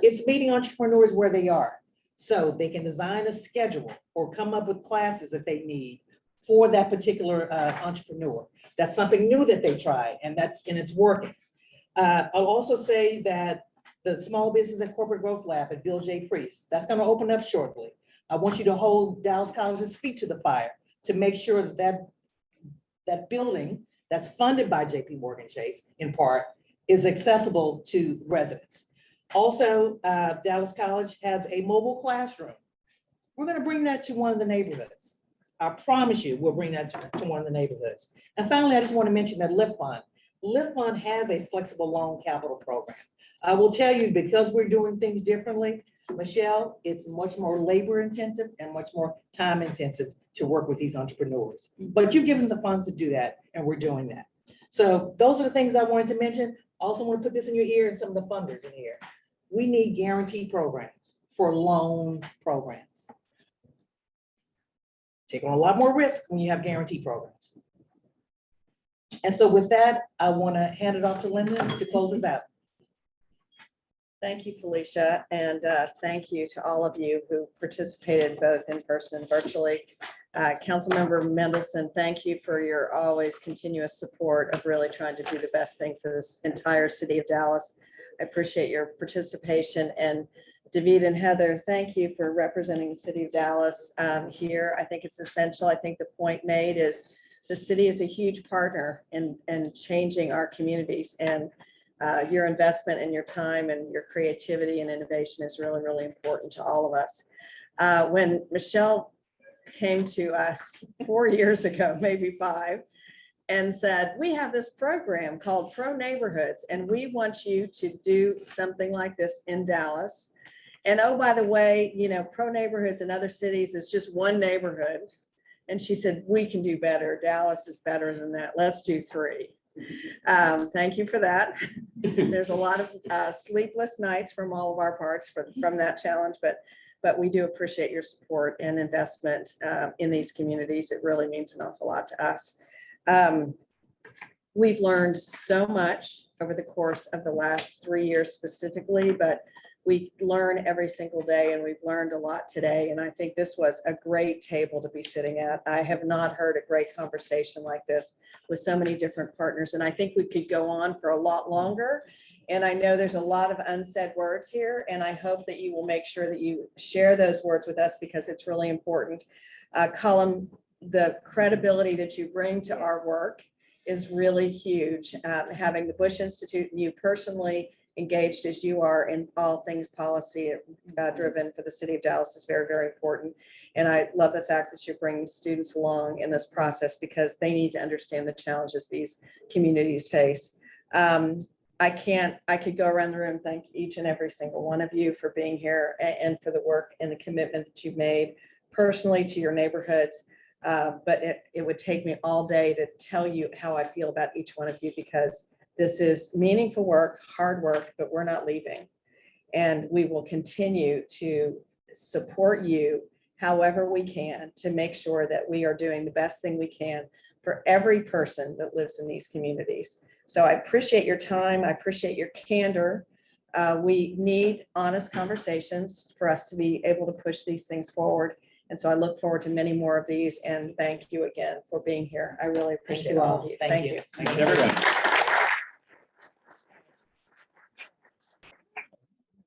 It's meeting entrepreneurs where they are, so they can design a schedule or come up with classes that they need for that particular entrepreneur. That's something new that they try, and it's working. I'll also say that the Small Business and Corporate Growth Lab at Bill J. Priest, that's going to open up shortly. I want you to hold Dallas College's feet to the fire to make sure that building that's funded by JP Morgan Chase in part is accessible to residents. Also, Dallas College has a mobile classroom. We're going to bring that to one of the neighborhoods. I promise you, we'll bring that to one of the neighborhoods. And finally, I just want to mention that LiftFund has a flexible loan capital program. I will tell you, because we're doing things differently, Michelle, it's much more labor intensive and much more time intensive to work with these entrepreneurs. But you've given the funds to do that, and we're doing that. So those are the things I wanted to mention. Also want to put this in your ear and some of the funders in here. We need guaranteed programs for loan programs. Take on a lot more risk when you have guarantee programs. And so with that, I want to hand it off to Linda to close us out. Thank you, Felicia, and thank you to all of you who participated both in person and virtually. Councilmember Mendelson, thank you for your always continuous support of really trying to do the best thing for this entire city of Dallas. I appreciate your participation. And David and Heather, thank you for representing the city of Dallas here. I think it's essential. I think the point made is the city is a huge partner in changing our communities, and your investment and your time and your creativity and innovation is really, really important to all of us. When Michelle came to us 4 years ago, maybe 5, and said, we have this program called Pro Neighborhoods, and we want you to do something like this in Dallas. And oh, by the way, Pro Neighborhoods in other cities is just one neighborhood. And she said, we can do better. Dallas is better than that. Let's do 3. Thank you for that. There's a lot of sleepless nights from all of our parts from that challenge, but we do appreciate your support and investment in these communities. It really means an awful lot to us. We've learned so much over the course of the last 3 years specifically, but we learn every single day, and we've learned a lot today. And I think this was a great table to be sitting at. I have not heard a great conversation like this with so many different partners. And I think we could go on for a lot longer. And I know there's a lot of unsaid words here, and I hope that you will make sure that you share those words with us, because it's really important. Colin, the credibility that you bring to our work is really huge. Having the Bush Institute and you personally engaged as you are in all things policy driven for the city of Dallas is very, very important. And I love the fact that you're bringing students along in this process, because they need to understand the challenges these communities face. I could go around the room, thank each and every single one of you for being here and for the work and the commitment that you've made personally to your neighborhoods. But it would take me all day to tell you how I feel about each one of you, because this is meaningful work, hard work, but we're not leaving. And we will continue to support you however we can to make sure that we are doing the best thing we can for every person that lives in these communities. So I appreciate your time. I appreciate your candor. We need honest conversations for us to be able to push these things forward. And so I look forward to many more of these, and thank you again for being here. I really appreciate all of you. Thank you. Thanks, everyone.